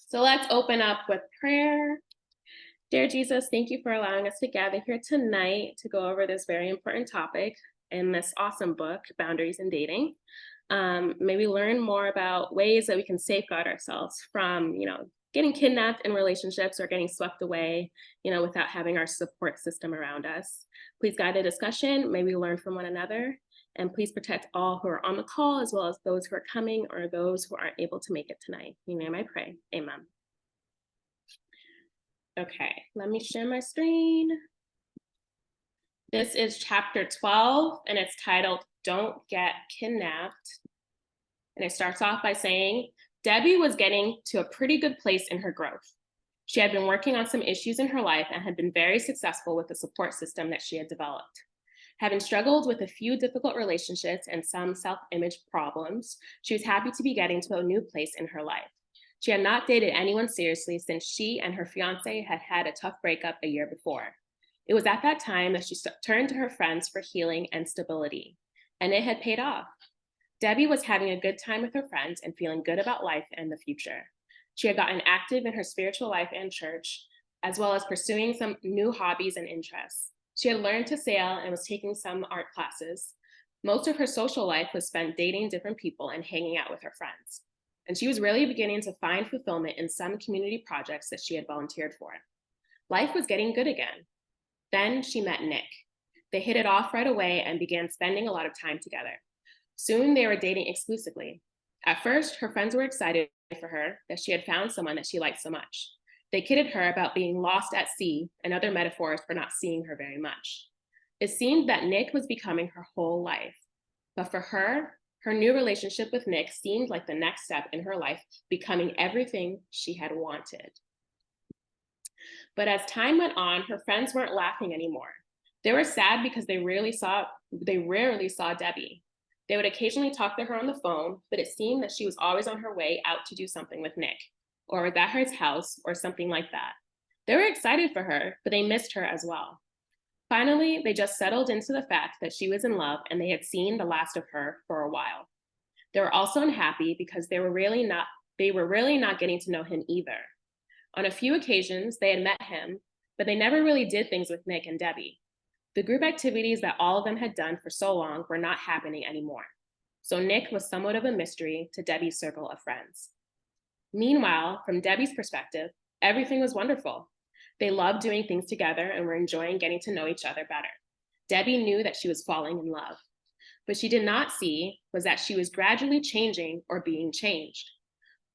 So let's open up with prayer. Dear Jesus, thank you for allowing us to gather here tonight to go over this very important topic in this awesome book, Boundaries in Dating. May we learn more about ways that we can safeguard ourselves from, getting kidnapped in relationships or getting swept away, without having our support system around us. Please guide the discussion. May we learn from one another. And please protect all who are on the call, as well as those who are coming or those who aren't able to make it tonight. In your name I pray. Amen. Okay, let me share my screen. This is chapter 12, and it's titled, Don't Get Kidnapped. And it starts off by saying, Debbie was getting to a pretty good place in her growth. She had been working on some issues in her life and had been very successful with the support system that she had developed. Having struggled with a few difficult relationships and some self-image problems, she was happy to be getting to a new place in her life. She had not dated anyone seriously since she and her fiance had had a tough breakup a year before. It was at that time that she turned to her friends for healing and stability, and it had paid off. Debbie was having a good time with her friends and feeling good about life and the future. She had gotten active in her spiritual life and church, as well as pursuing some new hobbies and interests. She had learned to sail and was taking some art classes. Most of her social life was spent dating different people and hanging out with her friends. And she was really beginning to find fulfillment in some community projects that she had volunteered for. Life was getting good again. Then she met Nick. They hit it off right away and began spending a lot of time together. Soon they were dating exclusively. At first, her friends were excited for her that she had found someone that she liked so much. They kidded her about being lost at sea and other metaphors for not seeing her very much. It seemed that Nick was becoming her whole life. But for her new relationship with Nick seemed like the next step in her life, becoming everything she had wanted. But as time went on, her friends weren't laughing anymore. They were sad because they rarely saw Debbie. They would occasionally talk to her on the phone, but it seemed that she was always on her way out to do something with Nick, or was at his house, or something like that. They were excited for her, but they missed her as well. Finally, they just settled into the fact that she was in love and they had seen the last of her for a while. They were also unhappy because they were really not getting to know him either. On a few occasions, they had met him, but they never really did things with Nick and Debbie. The group activities that all of them had done for so long were not happening anymore. So Nick was somewhat of a mystery to Debbie's circle of friends. Meanwhile, from Debbie's perspective, everything was wonderful. They loved doing things together and were enjoying getting to know each other better. Debbie knew that she was falling in love. What she did not see was that she was gradually changing or being changed.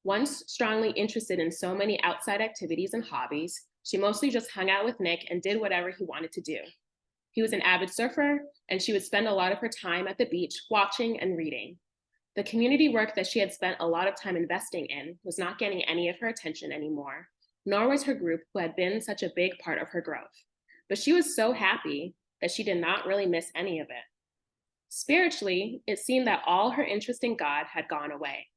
Once strongly interested in so many outside activities and hobbies, she mostly just hung out with Nick and did whatever he wanted to do. He was an avid surfer, and she would spend a lot of her time at the beach watching and reading. The community work that she had spent a lot of time investing in was not getting any of her attention anymore, nor was her group, who had been such a big part of her growth. But she was so happy that she did not really miss any of it. Spiritually, it seemed that all her interest in God had gone away.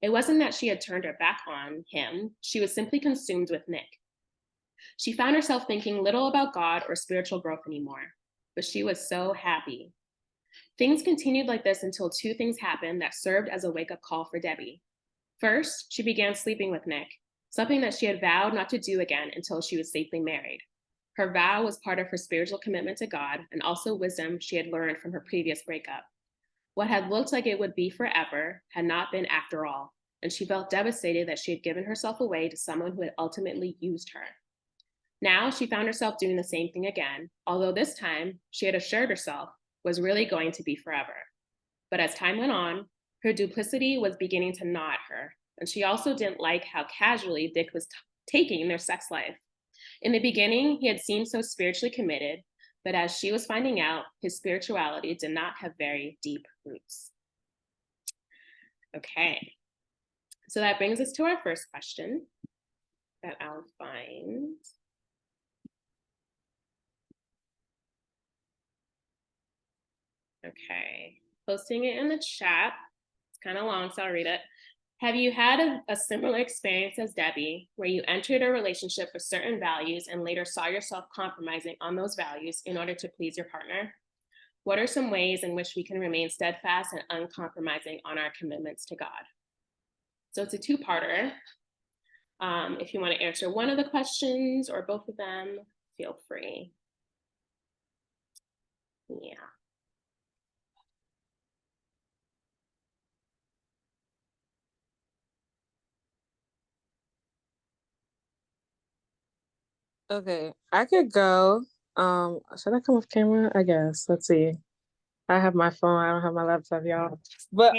It wasn't that she had turned her back on him, she was simply consumed with Nick. She found herself thinking little about God or spiritual growth anymore, but she was so happy. Things continued like this until two things happened that served as a wake-up call for Debbie. First, she began sleeping with Nick, something that she had vowed not to do again until she was safely married. Her vow was part of her spiritual commitment to God and also wisdom she had learned from her previous breakup. What had looked like it would be forever had not been after all, and she felt devastated that she had given herself away to someone who had ultimately used her. Now she found herself doing the same thing again, although this time she had assured herself was really going to be forever. But as time went on, her duplicity was beginning to gnaw at her, and she also didn't like how casually Dick was taking their sex life. In the beginning, he had seemed so spiritually committed, but as she was finding out, his spirituality did not have very deep roots. Okay, so that brings us to our first question that I'll find. Okay, posting it in the chat. It's kind of long, so I'll read it. Have you had a similar experience as Debbie, where you entered a relationship with certain values and later saw yourself compromising on those values in order to please your partner? What are some ways in which we can remain steadfast and uncompromising on our commitments to God? So it's a two-parter. If you want to answer one of the questions or both of them, feel free. Yeah. Okay, I could go. Should I come off camera? I guess. Let's see. I have my phone. I don't have my laptop, y'all. But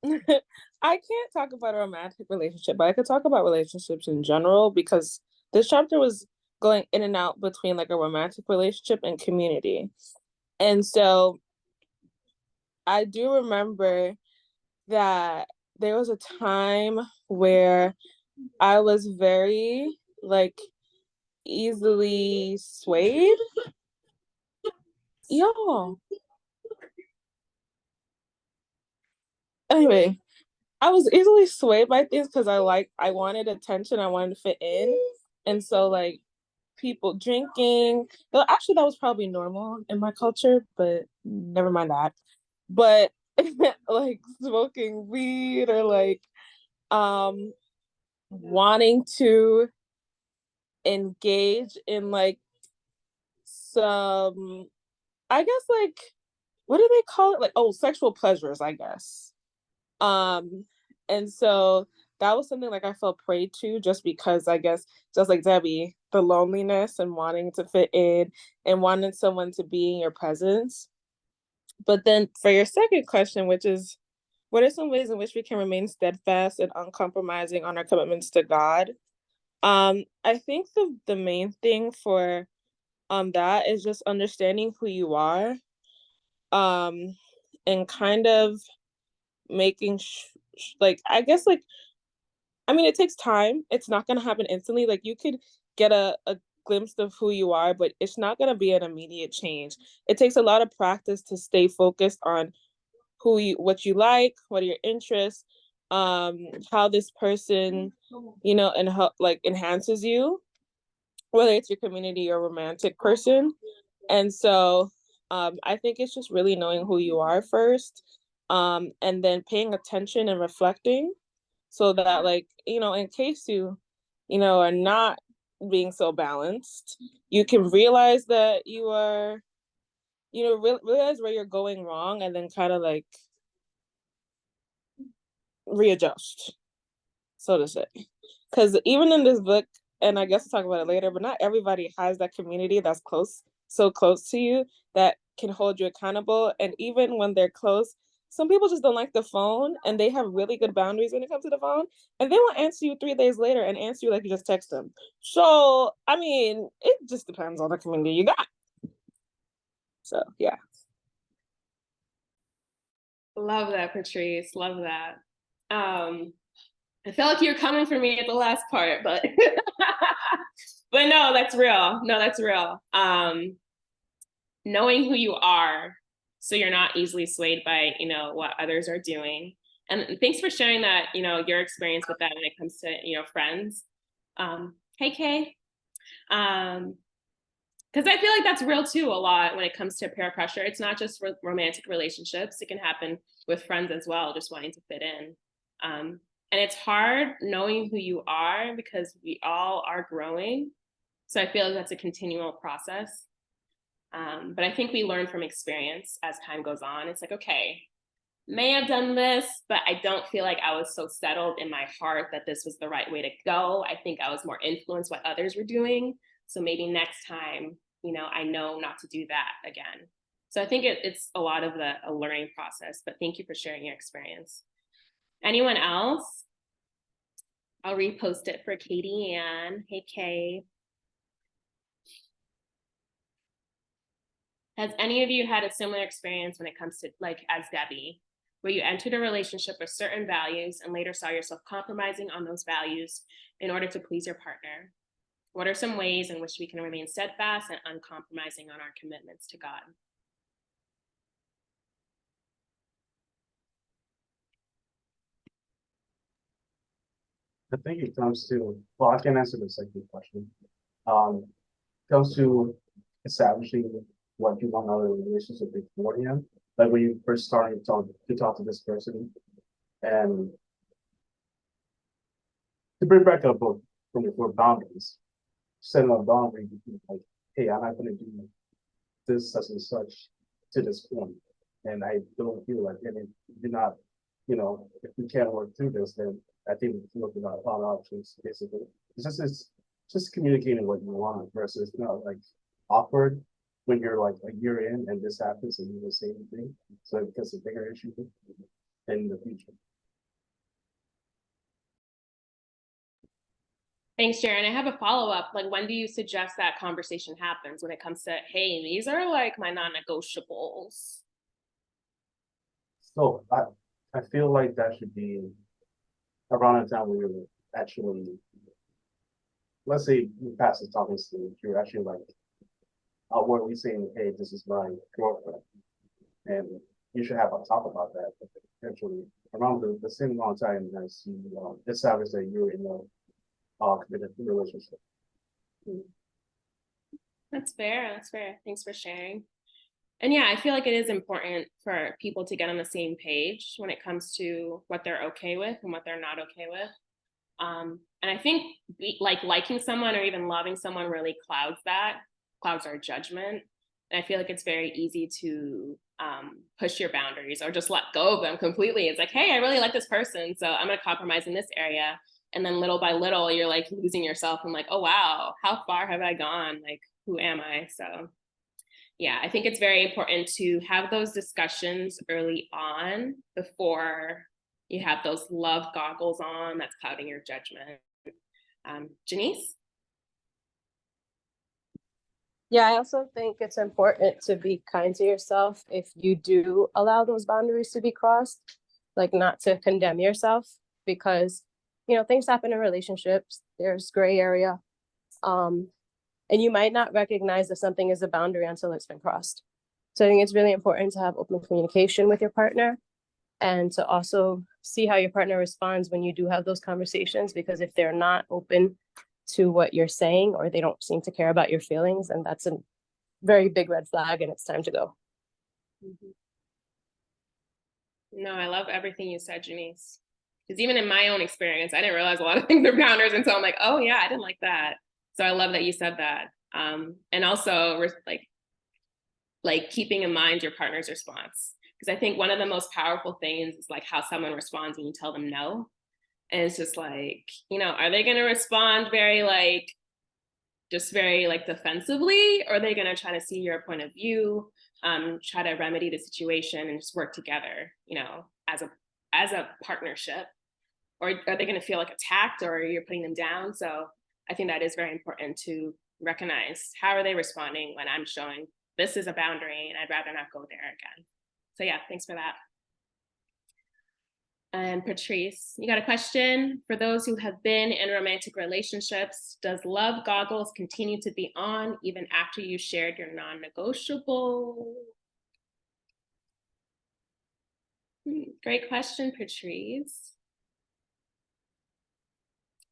I can't talk about a romantic relationship, but I could talk about relationships in general because this chapter was going in and out between like a romantic relationship and community. And so I do remember that there was a time where I was very like easily swayed. Yo. Anyway, I was easily swayed by things because I wanted attention, I wanted to fit in. And so like people drinking, well, actually that was probably normal in my culture, but never mind that. But like smoking weed or like um wanting to engage in like some, I guess like, what do they call it? Like, oh, sexual pleasures, I guess. Um, and so that was something like I felt prey to just because I guess just like Debbie, the loneliness and wanting to fit in and wanting someone to be in your presence. But then for your second question, which is what are some ways in which we can remain steadfast and uncompromising on our commitments to God? I think the main thing for that is just understanding who you are, um, and kind of making like I guess like I mean it takes time. It's not gonna happen instantly. Like you could get a glimpse of who you are, but it's not gonna be an immediate change. It takes a lot of practice to stay focused on who you what you like, what are your interests, how this person, and how like enhances you, whether it's your community or romantic person. And so I think it's just really knowing who you are first, and then paying attention and reflecting so that like, in case you are not being so balanced, you can realize that you are, realize where you're going wrong and then kind of like readjust, so to say. Because even in this book, and I guess we'll talk about it later, but not everybody has that community that's so close to you that can hold you accountable. And even when they're close, some people just don't like the phone and they have really good boundaries when it comes to the phone. And they will answer you 3 days later and answer you like you just text them. So, I mean, it just depends on the community you got. So, yeah. Love that, Patrice. Love that. I felt like you're coming for me at the last part, but but no, that's real. No, that's real. Knowing who you are so you're not easily swayed by, what others are doing. And thanks for sharing that, your experience with that when it comes to, friends. Hey, Kay. Because I feel like that's real too a lot when it comes to peer pressure. It's not just for romantic relationships. It can happen with friends as well, just wanting to fit in. And it's hard knowing who you are because we all are growing. So I feel like that's a continual process. But I think we learn from experience as time goes on. It's like, okay, may have done this, but I don't feel like I was so settled in my heart that this was the right way to go. I think I was more influenced by what others were doing. So maybe next time, I know not to do that again. So I think it's a lot of a learning process, but thank you for sharing your experience. Anyone else? I'll repost it for Katie Ann. Hey, Kay. Has any of you had a similar experience when it comes to, like, as Debbie, where you entered a relationship with certain values and later saw yourself compromising on those values in order to please your partner? What are some ways in which we can remain steadfast and uncompromising on our commitments to God? I think it comes to, well, I can answer the second question. It comes to establishing what you want out of a relationship beforehand. Like when you first start to talk to this person, and to bring back a book, for boundaries. Setting a boundary, like, hey, I'm not gonna do this such and such to this point. And I don't feel like, and if you're not, if we can't work through this, then I think we're looking at other options, basically. It's just communicating what you want versus not like awkward when you're like a year in and this happens and you're the same thing. So it becomes a bigger issue in the future. Thanks, Sharon. I have a follow-up. Like, when do you suggest that conversation happens when it comes to, hey, these are like my non-negotiables? So I feel like that should be around the time we were actually, let's say you pass the talking stage, you're actually like, what are we saying? Hey, this is my girlfriend. And you should have a talk about that eventually around the same amount of time as you establish that you're in a committed relationship. That's fair. That's fair. Thanks for sharing. And yeah, I feel like it is important for people to get on the same page when it comes to what they're okay with and what they're not okay with. And I think liking someone or even loving someone really clouds our judgment. And I feel like it's very easy to push your boundaries or just let go of them completely. It's like, hey, I really like this person, so I'm going to compromise in this area. And then little by little, you're like losing yourself and like, oh, wow, how far have I gone? Like, who am I? So yeah, I think it's very important to have those discussions early on before you have those love goggles on that's clouding your judgment. Janice? Yeah, I also think it's important to be kind to yourself if you do allow those boundaries to be crossed, like not to condemn yourself, because things happen in relationships. There's gray area. And you might not recognize that something is a boundary until it's been crossed. So I think it's really important to have open communication with your partner and to also see how your partner responds when you do have those conversations, because if they're not open to what you're saying or they don't seem to care about your feelings, and that's a very big red flag and it's time to go. No, I love everything you said, Janice. Because even in my own experience, I didn't realize a lot of things are boundaries until I'm like, oh yeah, I didn't like that. So I love that you said that. And also like keeping in mind your partner's response. Because I think one of the most powerful things is like how someone responds when you tell them no. And it's just like, are they going to respond very like defensively, or are they going to try to see your point of view, try to remedy the situation and just work together, as a partnership? Or are they going to feel like attacked or you're putting them down? So I think that is very important to recognize how are they responding when I'm showing this is a boundary and I'd rather not go there again. So yeah, thanks for that. And Patrice, you got a question? For those who have been in romantic relationships, does love goggles continue to be on even after you shared your non-negotiable? Great question, Patrice.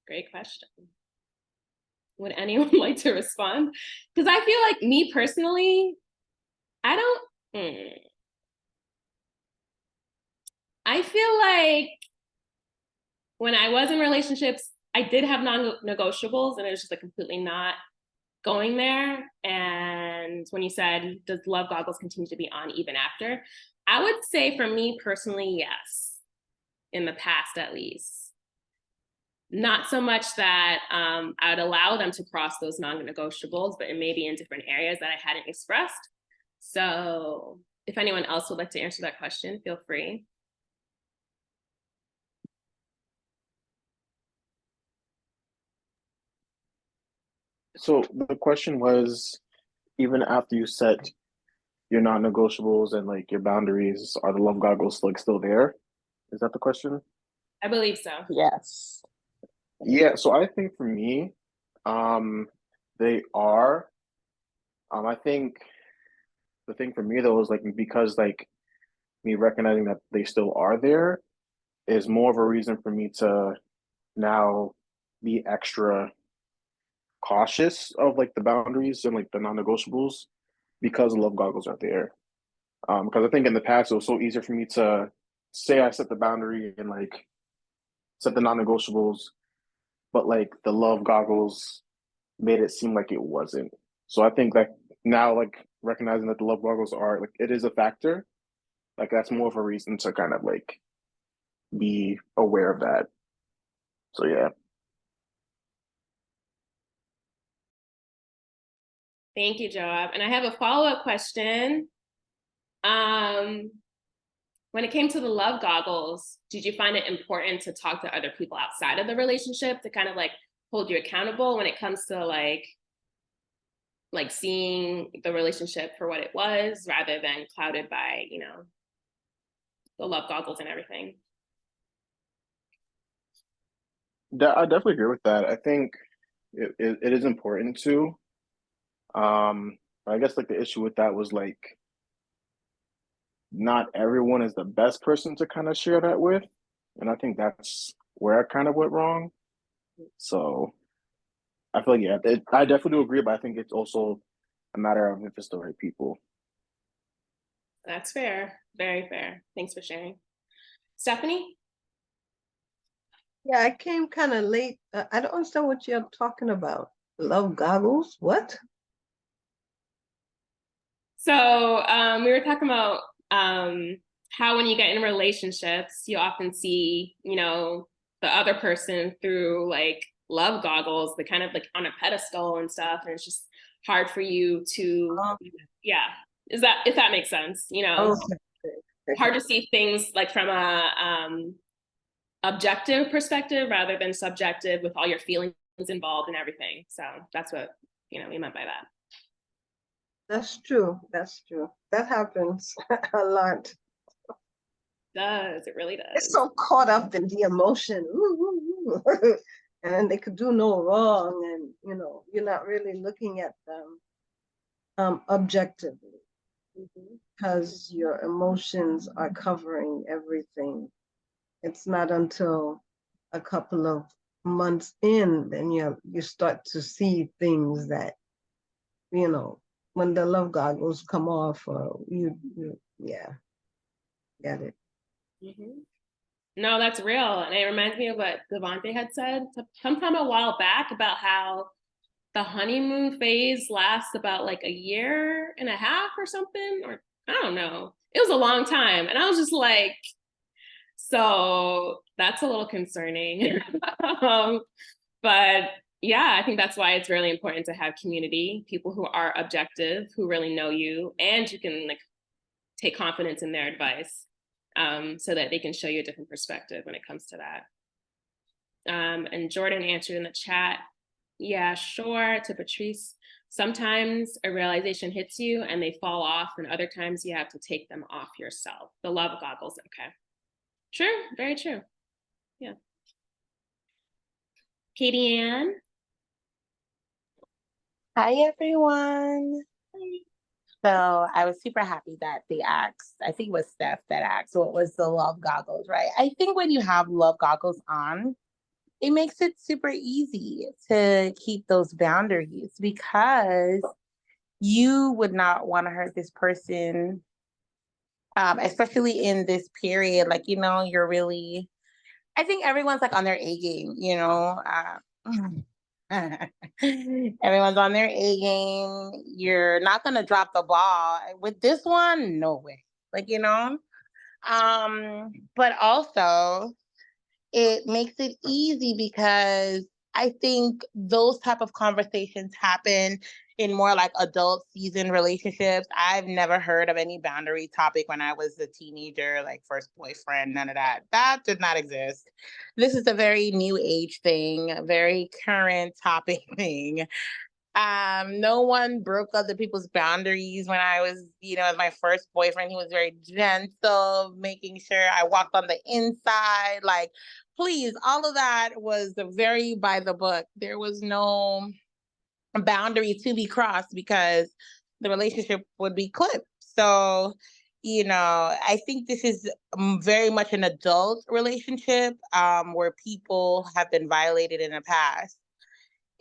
Great question. Would anyone like to respond? Because I feel like me personally, I feel like when I was in relationships, I did have non-negotiables and it was just like completely not going there. And when you said, does love goggles continue to be on even after? I would say for me personally, yes, in the past at least. Not so much that I would allow them to cross those non-negotiables, but it may be in different areas that I hadn't expressed. So if anyone else would like to answer that question, feel free. So the question was, even after you set your non-negotiables and like your boundaries, are the love goggles like still there? Is that the question? I believe so. Yes. Yeah, so I think for me, they are. I think the thing for me though is like because like me recognizing that they still are there is more of a reason for me to now be extra cautious of like the boundaries and like the non-negotiables because love goggles are there. Because I think in the past it was so easy for me to say I set the boundary and like set the non-negotiables, but like the love goggles made it seem like it wasn't. So I think that now, like recognizing that the love goggles are like it is a factor, like that's more of a reason to kind of like be aware of that. So yeah. Thank you, Joab. And I have a follow-up question. When it came to the love goggles, did you find it important to talk to other people outside of the relationship to kind of like hold you accountable when it comes to like seeing the relationship for what it was rather than clouded by, you know, the love goggles and everything? I definitely agree with that. I think it is important to. I guess like the issue with that was like not everyone is the best person to kind of share that with, and I think that's where I kind of went wrong. So I feel like yeah, I definitely do agree, but I think it's also a matter of if it's the right people. That's fair. Very fair. Thanks for sharing. Stephanie? Yeah, I came kind of late. I don't understand what you're talking about. Love goggles? What? So we were talking about how when you get in relationships, you often see, you know, the other person through like love goggles, the kind of like on a pedestal and stuff. And it's just hard for you to, yeah. If that makes sense, you know, hard to see things like from a objective perspective rather than subjective with all your feelings involved and everything. So that's what, you know, we meant by that. That's true. That's true. That happens a lot. It really does. It's so caught up in the emotion. Ooh, ooh, ooh. And they could do no wrong. And, you know, you're not really looking at them objectively because your emotions are covering everything. It's not until a couple of months in, then you start to see things that, you know, when the love goggles come off, yeah, get it. No, that's real. And it reminds me of what Devontae had said sometime a while back about how the honeymoon phase lasts about like a year and a half or something, or I don't know. It was a long time. And I was just like, so that's a little concerning. But yeah, I think that's why it's really important to have community, people who are objective, who really know you, and you can like take confidence in their advice, so that they can show you a different perspective when it comes to that. And Jordan answered in the chat, yeah, sure, to Patrice. Sometimes a realization hits you and they fall off, and other times you have to take them off yourself. The love goggles, okay. True, very true. Yeah. Katie Ann. Hi, everyone. So I was super happy that they asked, I think it was Steph that asked, what was the love goggles, right? I think when you have love goggles on, it makes it super easy to keep those boundaries because you would not want to hurt this person, especially in this period. Like, you know, you're really, I think everyone's like on their A game, you know. Everyone's on their A game. You're not gonna drop the ball. With this one, no way. Like, you know. But also it makes it easy because I think those type of conversations happen in more like adult seasoned relationships. I've never heard of any boundary topic when I was a teenager, like first boyfriend, none of that. That did not exist. This is a very new age thing, a very current topic thing. No one broke other people's boundaries when I was, you know, as my first boyfriend. He was very gentle, making sure I walked on the inside. Like, please, all of that was very by the book. There was no boundary to be crossed because the relationship would be clipped. So, you know, I think this is very much an adult relationship where people have been violated in the past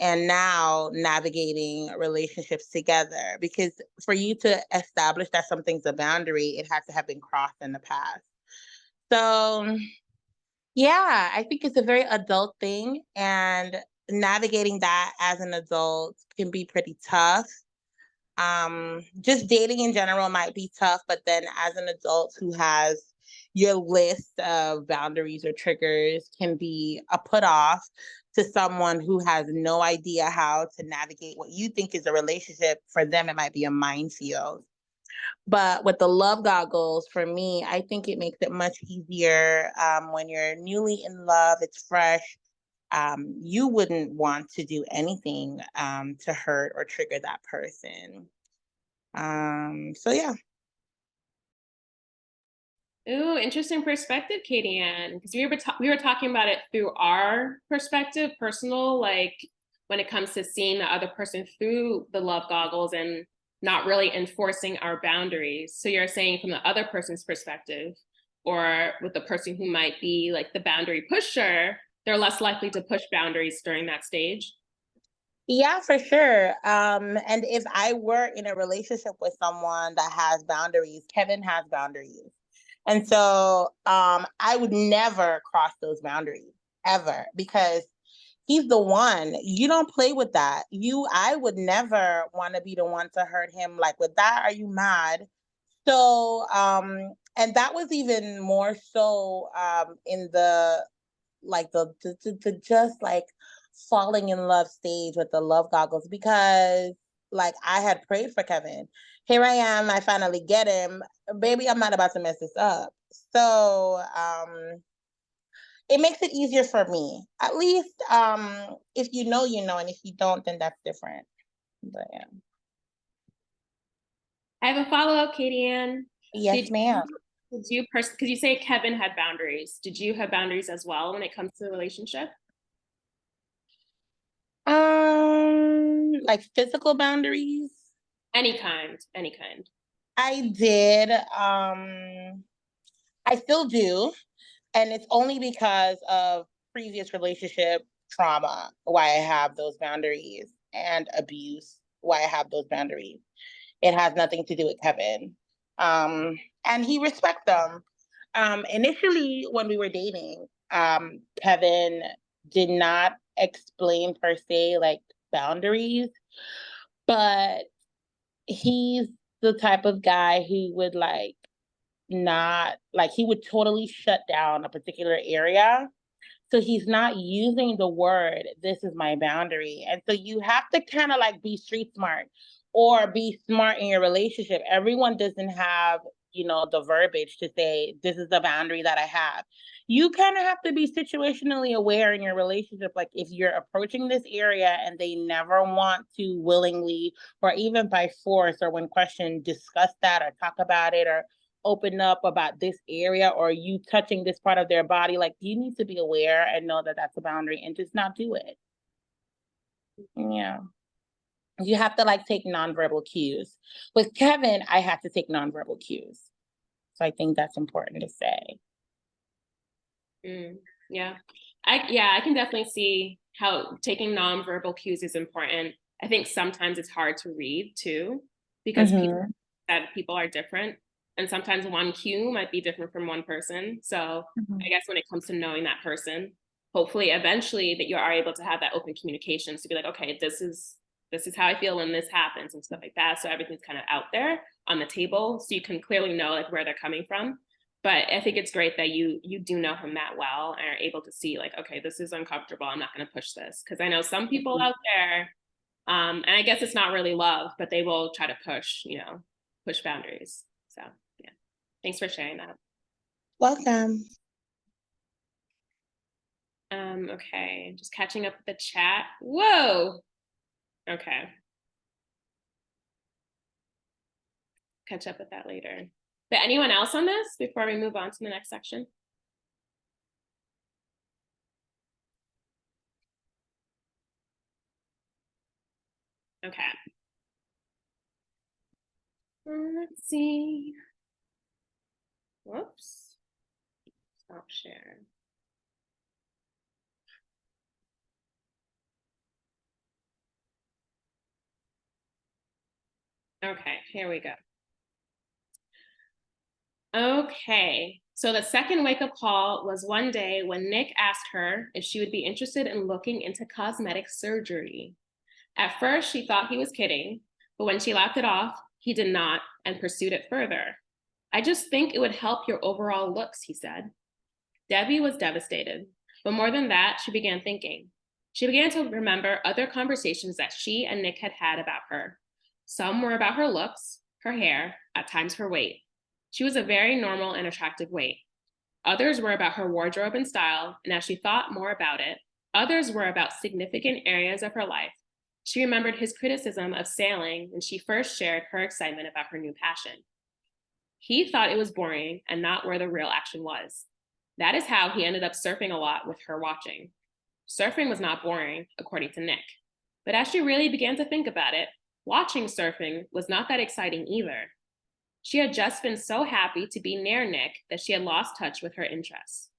and now navigating relationships together, because for you to establish that something's a boundary, it has to have been crossed in the past. So Yeah, I think it's a very adult thing, and navigating that as an adult can be pretty tough. Just dating in general might be tough, but then as an adult who has your list of boundaries or triggers can be a put off to someone who has no idea how to navigate what you think is a relationship. For them, it might be a minefield. But with the love goggles, for me, I think it makes it much easier when you're newly in love, it's fresh. You wouldn't want to do anything to hurt or trigger that person. So yeah. Ooh, interesting perspective, Katie Ann. Because we were talking about it through our perspective, personal, like when it comes to seeing the other person through the love goggles and not really enforcing our boundaries. So you're saying from the other person's perspective, or with the person who might be like the boundary pusher, they're less likely to push boundaries during that stage. Yeah, for sure. And if I were in a relationship with someone that has boundaries, Kevin has boundaries. And so I would never cross those boundaries ever, because he's the one. You don't play with that. I would never want to be the one to hurt him. Like, with that, are you mad? So, and that was even more so in the like the just like falling in love stage with the love goggles, because like I had prayed for Kevin. Here I am, I finally get him. Baby, I'm not about to mess this up. So it makes it easier for me. At least if you know, you know, and if you don't, then that's different. But yeah. I have a follow-up, Katie Ann. Yes, ma'am. Did you because you say Kevin had boundaries. Did you have boundaries as well when it comes to the relationship? Like physical boundaries. Any kind, any kind. I did. I still do. And it's only because of previous relationship trauma why I have those boundaries, and abuse why I have those boundaries. It has nothing to do with Kevin. And he respects them. Initially, when we were dating, Kevin did not explain per se like boundaries, but he's the type of guy who would like not like he would totally shut down a particular area. So he's not using the word, this is my boundary. And so you have to kind of like be street smart or be smart in your relationship. Everyone doesn't have, you know, the verbiage to say, this is the boundary that I have. You kind of have to be situationally aware in your relationship. Like if you're approaching this area and they never want to willingly or even by force or when questioned discuss that or talk about it or open up about this area or you touching this part of their body, like you need to be aware and know that that's a boundary and just not do it. Yeah. You have to like take nonverbal cues. With Kevin, I had to take nonverbal cues. So I think that's important to say. Yeah. I can definitely see how taking nonverbal cues is important. I think sometimes it's hard to read too, because people are different. And sometimes one cue might be different from one person. So I guess when it comes to knowing that person, hopefully eventually that you are able to have that open communication to be like, okay, this is how I feel when this happens and stuff like that. So everything's kind of out there on the table. So you can clearly know like where they're coming from. But I think it's great that you do know him that well and are able to see like, okay, this is uncomfortable. I'm not going to push this. Because I know some people out there, and I guess it's not really love, but they will try to push boundaries. So yeah, thanks for sharing that. Welcome. Okay, just catching up with the chat. Whoa. Okay. Catch up with that later. But anyone else on this before we move on to the next section? Okay. Let's see. Whoops. Stop share. Okay, here we go. Okay, So the second wake-up call was one day when Nick asked her if she would be interested in looking into cosmetic surgery. At first, she thought he was kidding, but when she laughed it off, he did not and pursued it further. I just think it would help your overall looks, he said. Debbie was devastated, but more than that, she began thinking. She began to remember other conversations that she and Nick had had about her. Some were about her looks, her hair, at times her weight. She was a very normal and attractive weight. Others were about her wardrobe and style, and as she thought more about it, others were about significant areas of her life. She remembered his criticism of sailing when she first shared her excitement about her new passion. He thought it was boring and not where the real action was. That is how he ended up surfing a lot with her watching. Surfing was not boring, according to Nick. But as she really began to think about it, watching surfing was not that exciting either. She had just been so happy to be near Nick that she had lost touch with her interests.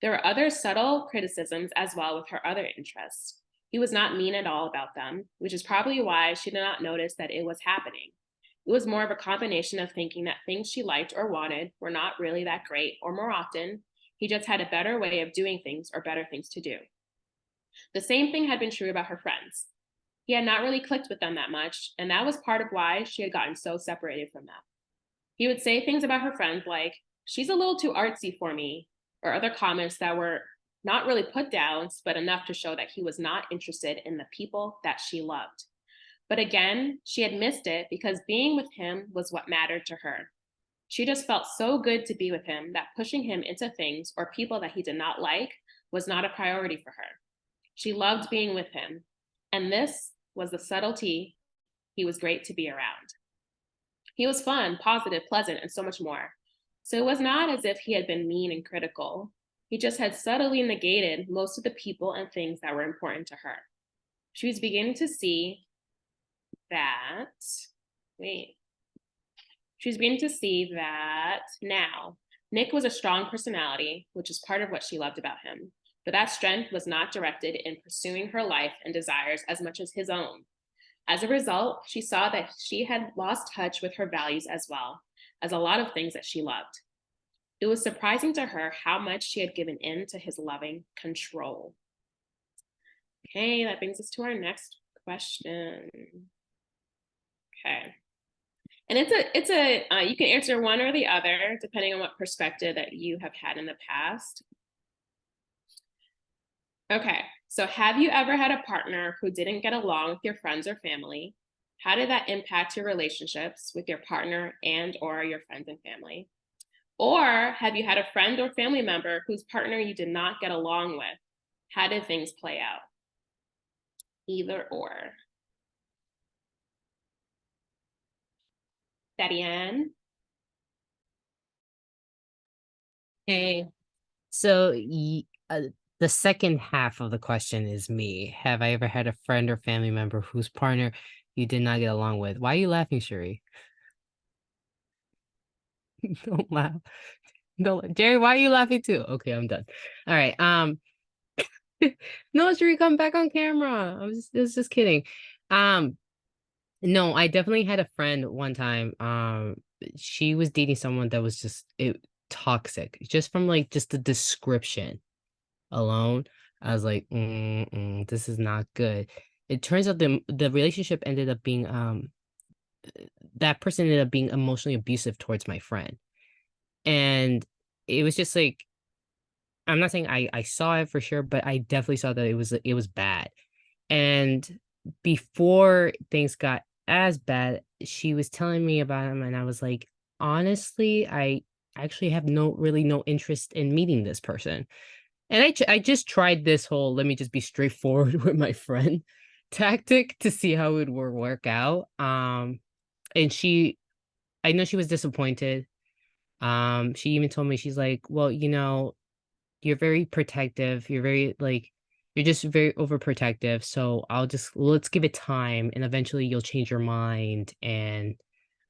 There were other subtle criticisms as well with her other interests. He was not mean at all about them, which is probably why she did not notice that it was happening. It was more of a combination of thinking that things she liked or wanted were not really that great, or more often, he just had a better way of doing things or better things to do. The same thing had been true about her friends. He had not really clicked with them that much, and that was part of why she had gotten so separated from them. He would say things about her friends like, "She's a little too artsy for me," or other comments that were not really put downs, but enough to show that he was not interested in the people that she loved. But again, she had missed it because being with him was what mattered to her. She just felt so good to be with him that pushing him into things or people that he did not like was not a priority for her. She loved being with him, and this was the subtlety. He was great to be around. He was fun, positive, pleasant, and so much more. So it was not as if he had been mean and critical. He just had subtly negated most of the people and things that were important to her. She was beginning to see that, now Nick was a strong personality, which is part of what she loved about him. But that strength was not directed in pursuing her life and desires as much as his own. As a result, she saw that she had lost touch with her values as well as a lot of things that she loved. It was surprising to her how much she had given in to his loving control. Okay, that brings us to our next question. Okay. And you can answer one or the other depending on what perspective that you have had in the past. Okay, so have you ever had a partner who didn't get along with your friends or family? How did that impact your relationships with your partner and or your friends and family? Or have you had a friend or family member whose partner you did not get along with? How did things play out? Either or. Daddy Ann? Hey, so the second half of the question is me. Have I ever had a friend or family member whose partner you did not get along with? Why are you laughing, Cherie? Don't laugh. Don't, Jerry, why are you laughing too? Okay, I'm done. All right. No, Cherie, come back on camera. I was just kidding. No, I definitely had a friend one time. She was dating someone that was just toxic, just from like just the description alone. I was like, this is not good. It turns out the relationship ended up being that person ended up being emotionally abusive towards my friend. And it was just like, I'm not saying I saw it for sure, but I definitely saw that it was bad. And before things got as bad, she was telling me about him, and I was like, honestly, I actually have no interest in meeting this person. And I just tried this whole let me just be straightforward with my friend tactic to see how it would work out. And I know she was disappointed. She even told me, she's like, well, you're very protective. You're just very overprotective. So let's give it time, and eventually you'll change your mind, and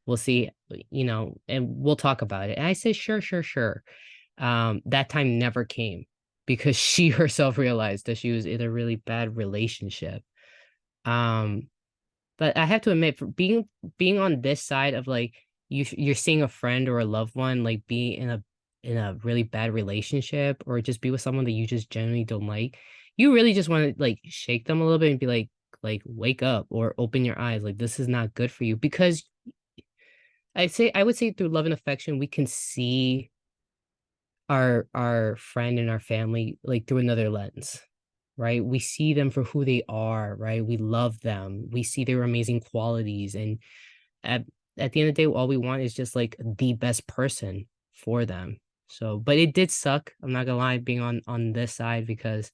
we'll see, and we'll talk about it. And I said, sure. That time never came because she herself realized that she was in a really bad relationship. But I have to admit, for being on this side of like you're seeing a friend or a loved one like be in a in a really bad relationship or just be with someone that you just genuinely don't like, you really just want to like shake them a little bit and be like wake up or open your eyes. Like this is not good for you. Because I would say through love and affection, we can see our friend and our family like through another lens, right? We see them for who they are, right? We love them. We see their amazing qualities. And at, at the end of the day, all we want is just like the best person for them. So, but it did suck. I'm not gonna lie, being on this side, because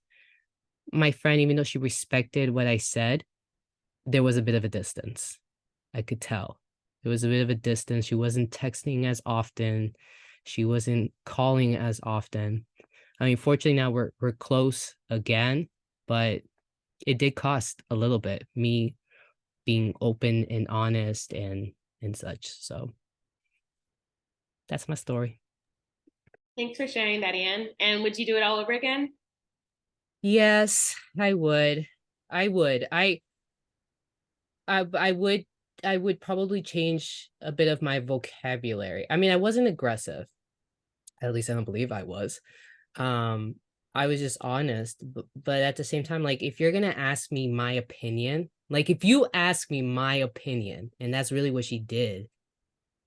my friend, even though she respected what I said, there was a bit of a distance. I could tell. There was a bit of a distance. She wasn't texting as often. She wasn't calling as often. I mean, fortunately now we're close again, but it did cost a little bit, me being open and honest and such. So that's my story. Thanks for sharing that, Anne. And would you do it all over again? Yes, I would. I would. I would probably change a bit of my vocabulary. I mean, I wasn't aggressive. At least I don't believe I was. Um, I was just honest, but at the same time, like if you're gonna ask me my opinion, like if you ask me my opinion, and that's really what she did,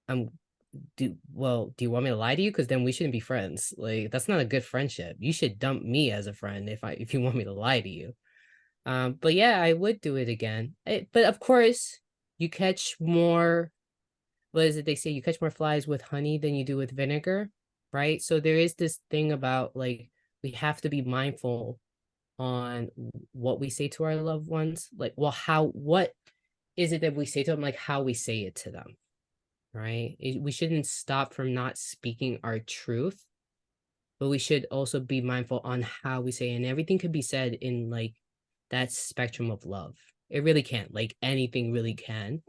do you want me to lie to you? Because then we shouldn't be friends. Like that's not a good friendship. You should dump me as a friend if you want me to lie to you. But yeah, I would do it again. But of course, you catch more, what is it they say? You catch more flies with honey than you do with vinegar, right? So there is this thing about like we have to be mindful on what we say to our loved ones. Like, well, what is it that we say to them? Like how we say it to them, right? We shouldn't stop from not speaking our truth, but we should also be mindful on how we say it. And everything could be said in like that spectrum of love. It really can, like anything really can.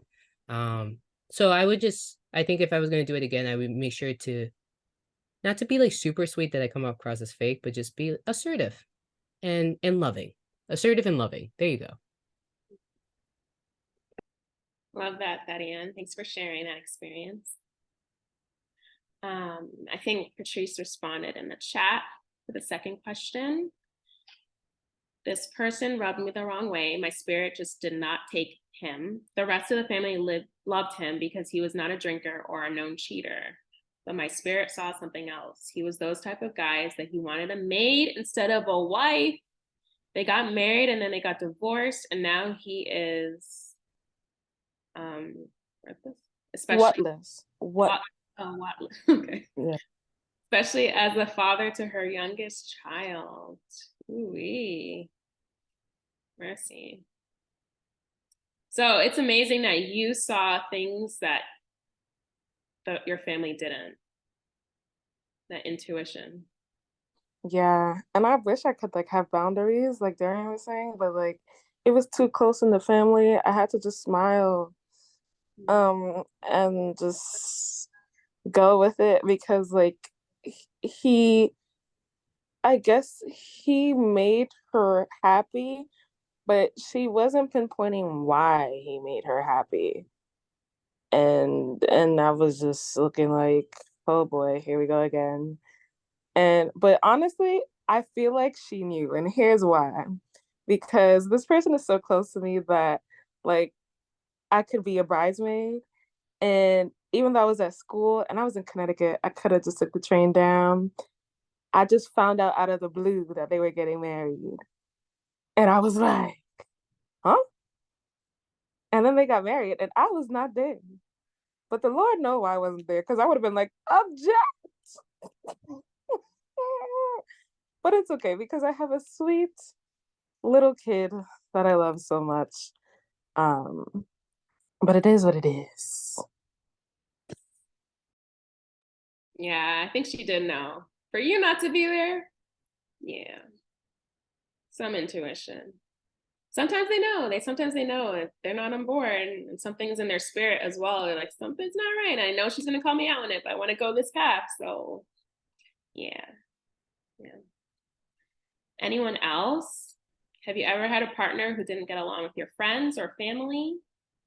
So I think if I was going to do it again, I would make sure to not to be like super sweet that I come across as fake, but just be assertive and loving. Assertive and loving. There you go. Love that, Anne. Thanks for sharing that experience. I think Patrice responded in the chat for the second question. This person rubbed me the wrong way. My spirit just did not take him. The rest of the family loved him because he was not a drinker or a known cheater. But my spirit saw something else. He was those type of guys that he wanted a maid instead of a wife. They got married and then they got divorced, and now he is especially Whatless. What? Watless. Okay. Yeah. Especially as a father to her youngest child. Ooh-wee. Mercy. So it's amazing that you saw things that your family didn't. That intuition. Yeah. And I wish I could like have boundaries, like Darian was saying, but like it was too close in the family. I had to just smile and just go with it because like he I guess he made her happy, but she wasn't pinpointing why he made her happy. And I was just looking like, oh boy, here we go again. But honestly, I feel like she knew, and here's why. Because this person is so close to me that like I could be a bridesmaid. And even though I was at school and I was in Connecticut, I could have just took the train down. I just found out of the blue that they were getting married. And I was like, huh? And then they got married and I was not there. But the Lord know why I wasn't there because I would have been like, object. But it's okay because I have a sweet little kid that I love so much. But it is what it is. Yeah, I think she did know. For you not to be there, yeah. Some intuition. Sometimes they know. Sometimes they know if they're not on board, and something's in their spirit as well. They're like, something's not right. I know she's gonna call me out on it, but I want to go this path. So yeah. Anyone else? Have you ever had a partner who didn't get along with your friends or family?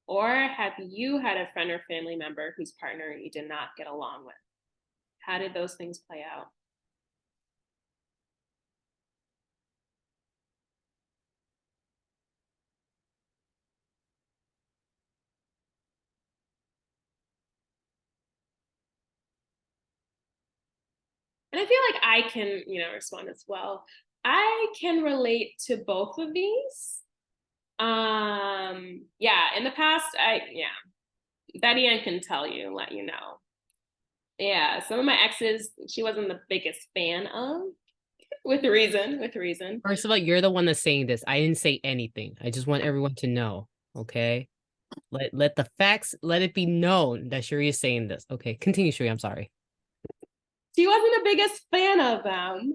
Or have you had a friend or family member whose partner you did not get along with? How did those things play out? And I feel like I can, respond as well. I can relate to both of these. Yeah, in the past, Betty Ann can tell you, let you know. Yeah, some of my exes, she wasn't the biggest fan of, with reason. First of all, you're the one that's saying this. I didn't say anything. I just want everyone to know. Okay. Let the facts, let it be known that Cherie is saying this. Okay, continue, Cherie. I'm sorry. She wasn't the biggest fan of them,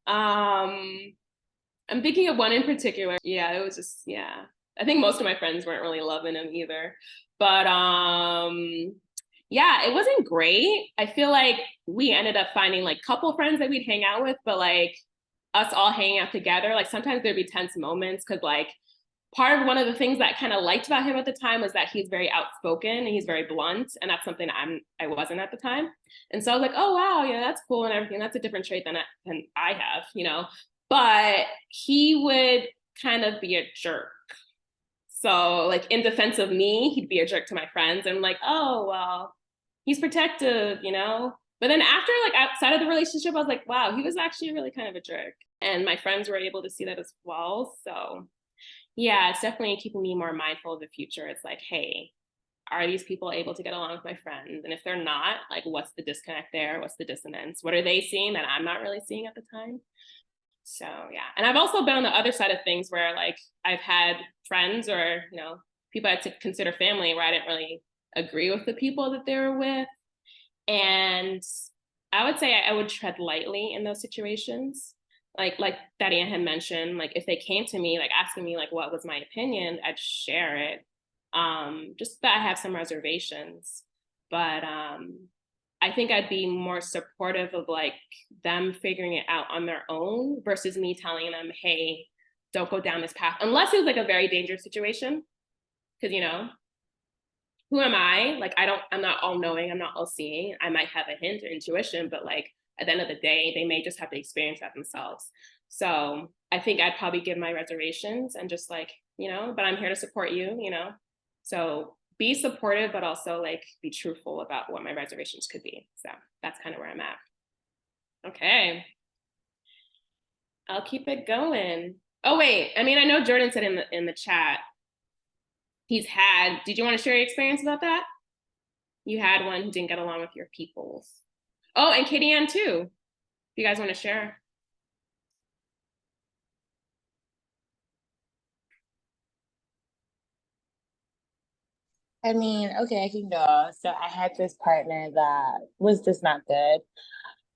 I'm thinking of one in particular. Yeah, it was just, yeah. I think most of my friends weren't really loving him either. But yeah, it wasn't great. I feel like we ended up finding like couple friends that we'd hang out with, but like us all hanging out together, like sometimes there'd be tense moments because like part of one of the things that I kind of liked about him at the time was that he's very outspoken and he's very blunt, and that's something I wasn't at the time. And so I was like, oh wow, yeah, that's cool and everything. That's a different trait than I have, But he would kind of be a jerk. So like in defense of me, he'd be a jerk to my friends. And I'm like, oh well, he's protective, But then after, like outside of the relationship, I was like, wow, he was actually really kind of a jerk. And my friends were able to see that as well. So yeah, it's definitely keeping me more mindful of the future. It's like, hey, are these people able to get along with my friends? And if they're not, like, what's the disconnect there? What's the dissonance? What are they seeing that I'm not really seeing at the time? So yeah, and I've also been on the other side of things where like I've had friends or people I had to consider family where I didn't really agree with the people that they were with, and I would say I would tread lightly in those situations. Like Daddy had mentioned, like if they came to me like asking me like what was my opinion, I'd share it. Just that I have some reservations, but I think I'd be more supportive of like them figuring it out on their own versus me telling them, hey, don't go down this path, unless it was like a very dangerous situation. Because who am I? Like I'm not all knowing, I'm not all seeing. I might have a hint or intuition, but like at the end of the day, they may just have to experience that themselves. So I think I'd probably give my reservations and just like, but I'm here to support you, So be supportive, but also like be truthful about what my reservations could be. So that's kind of where I'm at. Okay. I'll keep it going. Oh wait, I know Jordan said in the chat, did you want to share your experience about that? You had one who didn't get along with your peoples. Oh, and Katie Ann too, if you guys want to share. Okay, I can go. So I had this partner that was just not good.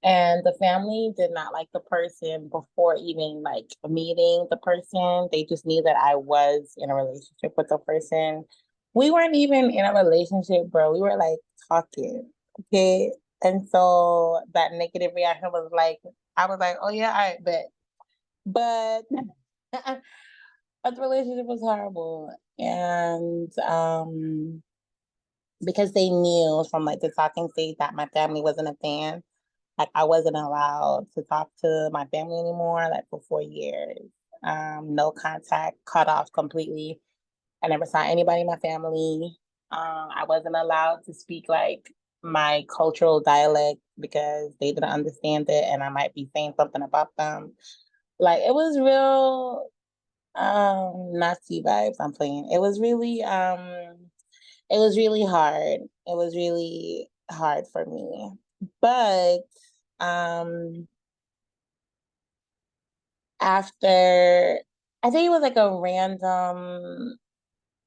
And the family did not like the person before even like meeting the person. They just knew that I was in a relationship with the person. We weren't even in a relationship, bro. We were like talking. Okay. And so that negative reaction was like, I was like, oh yeah, all right, but but the relationship was horrible. And because they knew from like the talking stage that my family wasn't a fan, like I wasn't allowed to talk to my family anymore, like for 4 years. No contact, cut off completely. I never saw anybody in my family. I wasn't allowed to speak like my cultural dialect because they didn't understand it and I might be saying something about them. Like it was real Nazi vibes I'm playing. It was really hard. It was really hard for me. But after I think it was like a random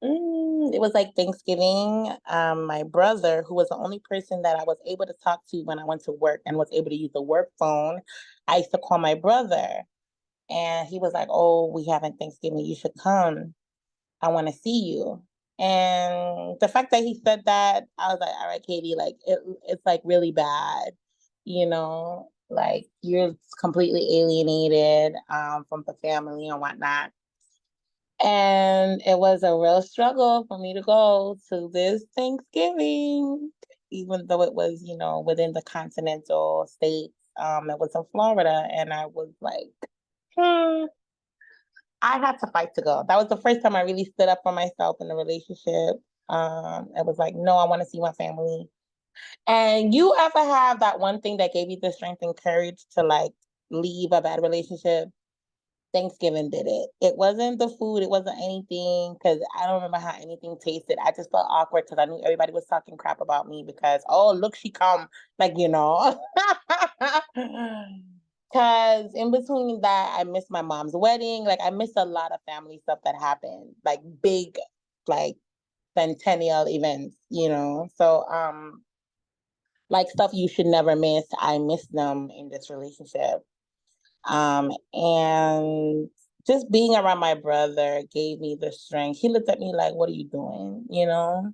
it was like Thanksgiving. My brother, who was the only person that I was able to talk to when I went to work and was able to use the work phone, I used to call my brother and he was like, oh, we having Thanksgiving, you should come. I want to see you. And the fact that he said that, I was like, all right, Katie, like it's like really bad, like you're completely alienated from the family and whatnot. And it was a real struggle for me to go to this Thanksgiving. even though it was, you know, within the continental states. It was in Florida, and I was like, I had to fight to go. That was the first time I really stood up for myself in a relationship. It was like, no, I want to see my family. And you ever have that one thing that gave you the strength and courage to like leave a bad relationship? Thanksgiving did it. It wasn't the food, it wasn't anything, because I don't remember how anything tasted. I just felt awkward because I knew everybody was talking crap about me because, oh, look, she come, like, you know. Because in between that, I missed my mom's wedding. Like, I missed a lot of family stuff that happened, like big, like centennial events, you know. So, like stuff you should never miss. I missed them in this relationship. And just being around my brother gave me the strength. He looked at me like, what are you doing? You know?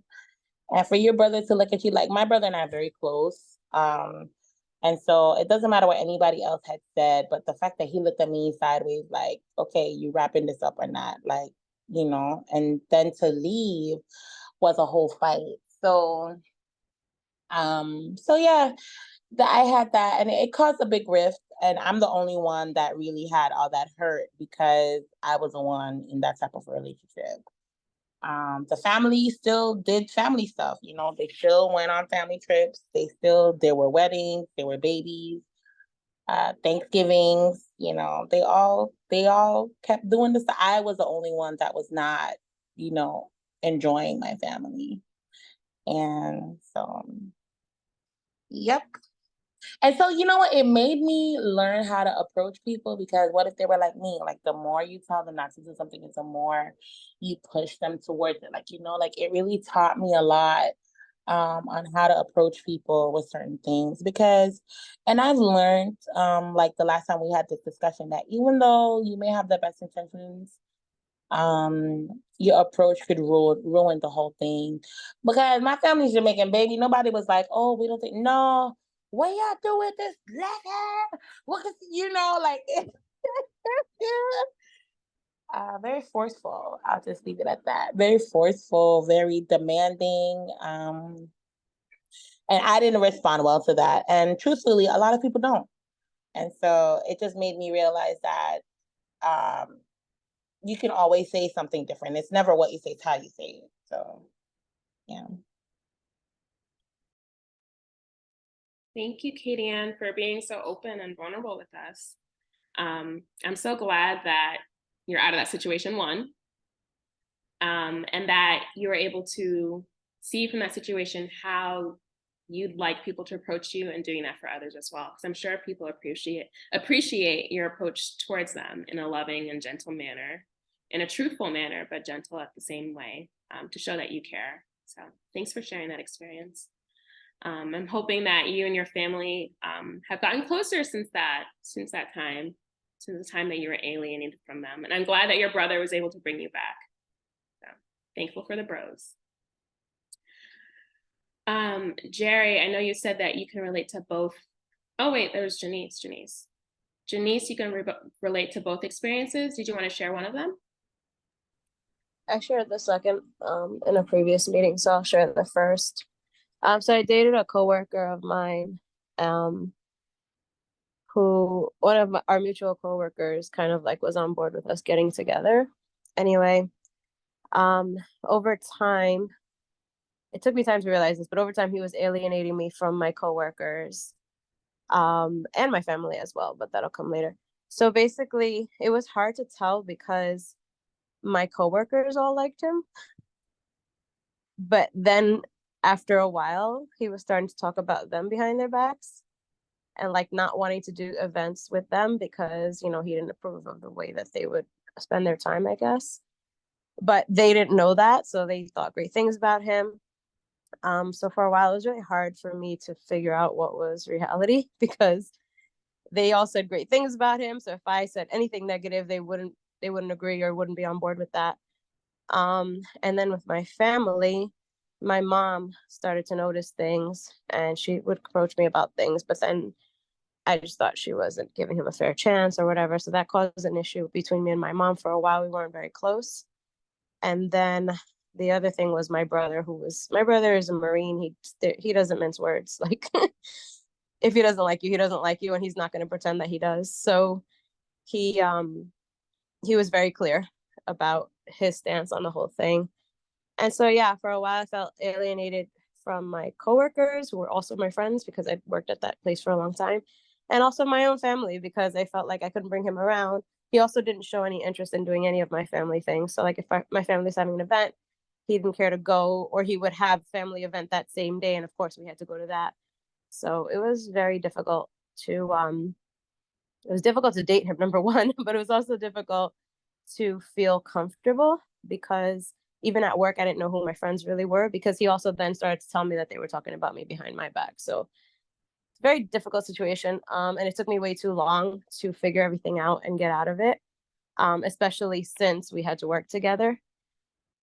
And for your brother to look at you, like my brother and I are very close. And so it doesn't matter what anybody else had said, but the fact that he looked at me sideways, like, okay, you wrapping this up or not? Like, you know, and then to leave was a whole fight. So yeah, I had that, and it caused a big rift. And I'm the only one that really had all that hurt because I was the one in that type of relationship. The family still did family stuff, you know, they still went on family trips. There were weddings, there were babies, Thanksgivings, you know, they all kept doing this. I was the only one that was not, you know, enjoying my family. And so, yep. And so, you know what? It made me learn how to approach people because what if they were like me? Like, the more you tell them not to do something, the more you push them towards it. Like, you know, like it really taught me a lot on how to approach people with certain things because, and I've learned, like the last time we had this discussion, that even though you may have the best intentions, your approach could ruin the whole thing. Because my family's Jamaican, baby. Nobody was like, oh, we don't think, no, what y'all do with this black hair? What is, you know, like, very forceful. I'll just leave it at that. Very forceful, very demanding. And I didn't respond well to that. And truthfully, a lot of people don't. And so it just made me realize that you can always say something different. It's never what you say, it's how you say it. So, yeah. Thank you, Katie Ann, for being so open and vulnerable with us. I'm so glad that you're out of that situation, one, and that you were able to see from that situation how you'd like people to approach you and doing that for others as well. Because I'm sure people appreciate your approach towards them in a loving and gentle manner, in a truthful manner, but gentle at the same way, to show that you care. So thanks for sharing that experience. I'm hoping that you and your family have gotten closer since that time, since the time that you were alienated from them. And I'm glad that your brother was able to bring you back. So thankful for the bros. Cherie, I know you said that you can relate to both. Oh wait, there's Janice. Janice, you can relate to both experiences. Did you want to share one of them? I shared the second in a previous meeting, so I'll share the first. So I dated a coworker of mine, who one of our mutual coworkers kind of like was on board with us getting together. Anyway, over time, it took me time to realize this, but over time he was alienating me from my coworkers, and my family as well, but that'll come later. So basically, it was hard to tell because my coworkers all liked him, but then after a while, he was starting to talk about them behind their backs and like not wanting to do events with them because, you know, he didn't approve of the way that they would spend their time, I guess. But they didn't know that, so they thought great things about him. So for a while, it was really hard for me to figure out what was reality because they all said great things about him. So if I said anything negative, they wouldn't agree or wouldn't be on board with that. And then with my family, my mom started to notice things and she would approach me about things, but then I just thought she wasn't giving him a fair chance or whatever. So that caused an issue between me and my mom. For a while, we weren't very close. And then the other thing was my brother, my brother is a Marine. He doesn't mince words. Like, if he doesn't like you, he doesn't like you, and he's not going to pretend that he does. So he was very clear about his stance on the whole thing. And so, yeah, for a while, I felt alienated from my coworkers, who were also my friends, because I worked at that place for a long time, and also my own family, because I felt like I couldn't bring him around. He also didn't show any interest in doing any of my family things. So, like, if my family's having an event, he didn't care to go, or he would have family event that same day, and of course, we had to go to that. So it was very difficult to date him, number one, but it was also difficult to feel comfortable, because even at work, I didn't know who my friends really were, because he also then started to tell me that they were talking about me behind my back. So it's a very difficult situation. And it took me way too long to figure everything out and get out of it, especially since we had to work together.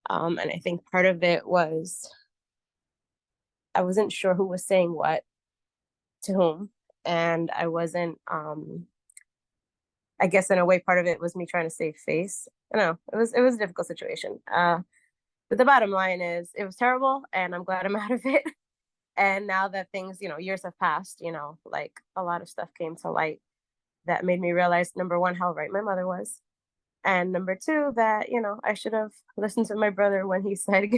And I think part of it was I wasn't sure who was saying what to whom. And I wasn't, I guess in a way, part of it was me trying to save face. I don't know, it was a difficult situation. But the bottom line is it was terrible, and I'm glad I'm out of it. And now that things, years have passed, like a lot of stuff came to light that made me realize, number one, how right my mother was. And number two, that, I should have listened to my brother when he said,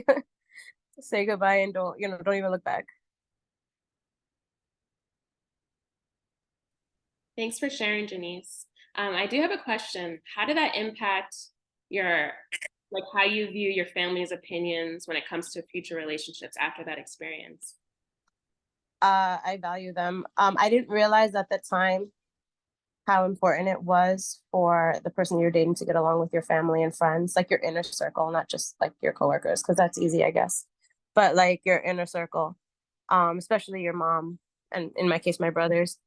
say goodbye and don't even look back. Thanks for sharing, Janice. I do have a question. How did that impact how you view your family's opinions when it comes to future relationships after that experience? I value them. I didn't realize at the time how important it was for the person you're dating to get along with your family and friends, like your inner circle, not just like your coworkers, because that's easy, I guess, but like your inner circle, especially your mom, and in my case, my brothers.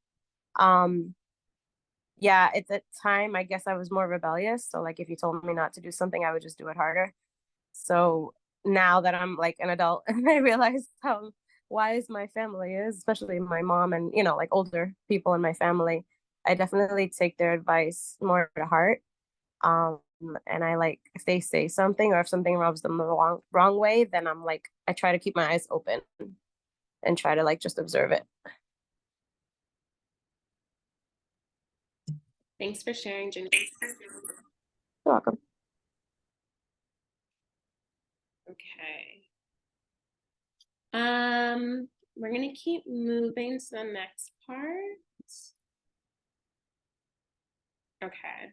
Yeah, at the time, I guess I was more rebellious. So like if you told me not to do something, I would just do it harder. So now that I'm like an adult, and I realize how wise my family is, especially my mom and, like older people in my family, I definitely take their advice more to heart. And I like, if they say something or if something rubs them the wrong way, then I'm like, I try to keep my eyes open and try to like just observe it. Thanks for sharing, Janice. You're welcome. Okay. We're gonna keep moving to the next part. Okay.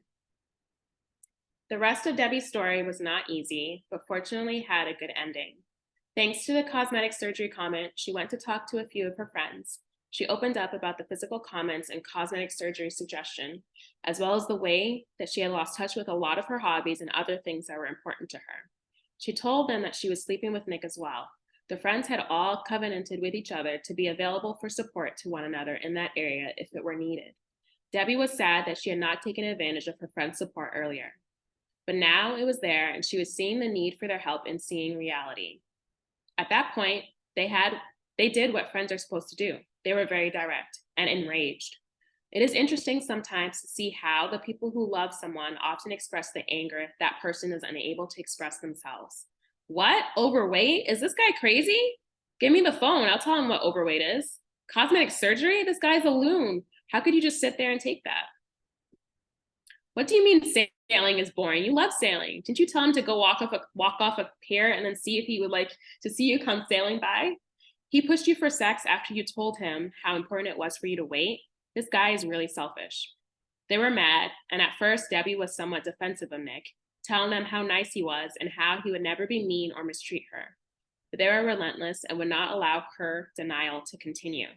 The rest of Debbie's story was not easy, but fortunately had a good ending. Thanks to the cosmetic surgery comment, she went to talk to a few of her friends. She opened up about the physical comments and cosmetic surgery suggestion, as well as the way that she had lost touch with a lot of her hobbies and other things that were important to her. She told them that she was sleeping with Nick as well. The friends had all covenanted with each other to be available for support to one another in that area if it were needed. Debbie was sad that she had not taken advantage of her friend's support earlier. But now it was there, and she was seeing the need for their help and seeing reality. At that point, they did what friends are supposed to do. They were very direct and enraged. It is interesting sometimes to see how the people who love someone often express the anger that person is unable to express themselves. What? Overweight? Is this guy crazy? Give me the phone. I'll tell him what overweight is. Cosmetic surgery? This guy's a loon. How could you just sit there and take that? What do you mean sailing is boring? You love sailing. Didn't you tell him to go walk off a pier and then see if he would like to see you come sailing by? He pushed you for sex after you told him how important it was for you to wait. This guy is really selfish. They were mad, and at first Debbie was somewhat defensive of Nick, telling them how nice he was and how he would never be mean or mistreat her. But they were relentless and would not allow her denial to continue.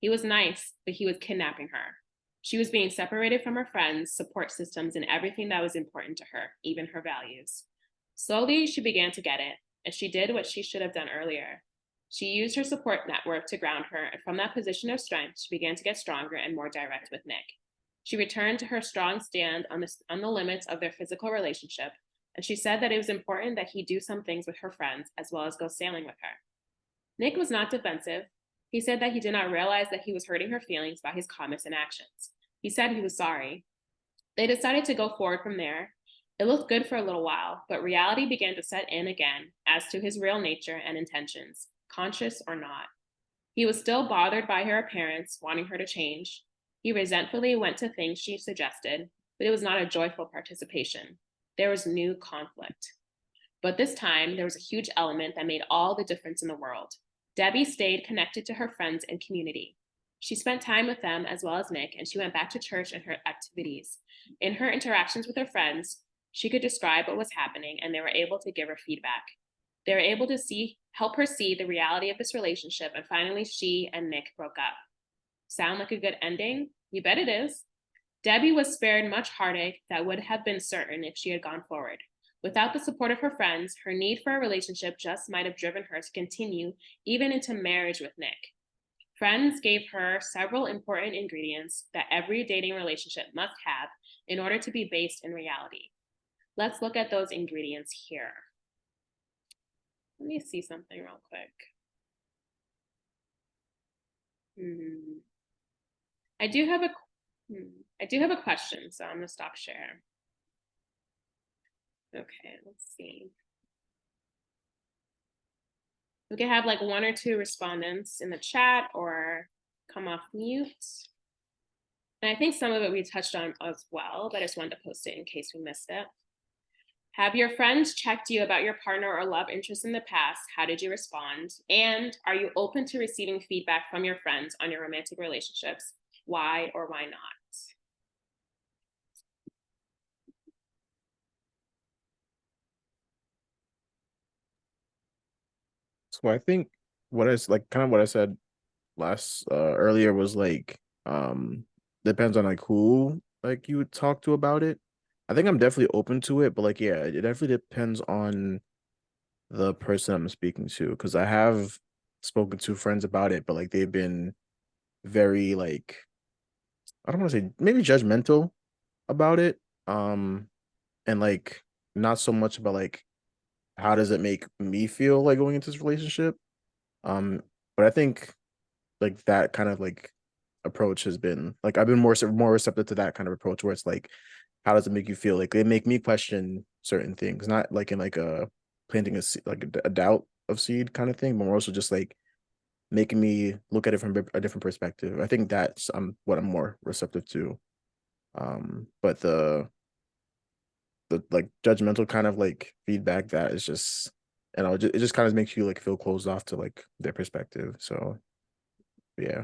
He was nice, but he was kidnapping her. She was being separated from her friends, support systems, and everything that was important to her, even her values. Slowly, she began to get it, and she did what she should have done earlier. She used her support network to ground her, and from that position of strength, she began to get stronger and more direct with Nick. She returned to her strong stand on the limits of their physical relationship, and she said that it was important that he do some things with her friends as well as go sailing with her. Nick was not defensive. He said that he did not realize that he was hurting her feelings by his comments and actions. He said he was sorry. They decided to go forward from there, It looked good for a little while, but reality began to set in again as to his real nature and intentions, conscious or not. He was still bothered by her appearance, wanting her to change. He resentfully went to things she suggested, but it was not a joyful participation. There was new conflict. But this time, there was a huge element that made all the difference in the world. Debbie stayed connected to her friends and community. She spent time with them as well as Nick, and she went back to church and her activities. In her interactions with her friends, she could describe what was happening, and they were able to give her feedback. They were able to help her see the reality of this relationship, and finally she and Nick broke up. Sound like a good ending? You bet it is. Debbie was spared much heartache that would have been certain if she had gone forward. Without the support of her friends, her need for a relationship just might have driven her to continue even into marriage with Nick. Friends gave her several important ingredients that every dating relationship must have in order to be based in reality. Let's look at those ingredients here. Let me see something real quick. I do have a question, so I'm gonna stop share. Okay, let's see. We can have like 1 or 2 respondents in the chat or come off mute. And I think some of it we touched on as well, but I just wanted to post it in case we missed it. Have your friends checked you about your partner or love interest in the past? How did you respond? And are you open to receiving feedback from your friends on your romantic relationships? Why or why not? So I think what I like kind of what I said last earlier was like depends on like who like you would talk to about it. I think I'm definitely open to it, but like yeah, it definitely depends on the person I'm speaking to, because I have spoken to friends about it, but like they've been very like I don't want to say maybe judgmental about it, and like not so much about like how does it make me feel like going into this relationship, but I think like that kind of like approach has been like I've been more receptive to that kind of approach where it's like how does it make you feel, like they make me question certain things, not like in like a planting like a doubt of seed kind of thing, but more also just like making me look at it from a different perspective. I think that's what I'm more receptive to, but the like judgmental kind of like feedback that is just it just kind of makes you like feel closed off to like their perspective. So yeah.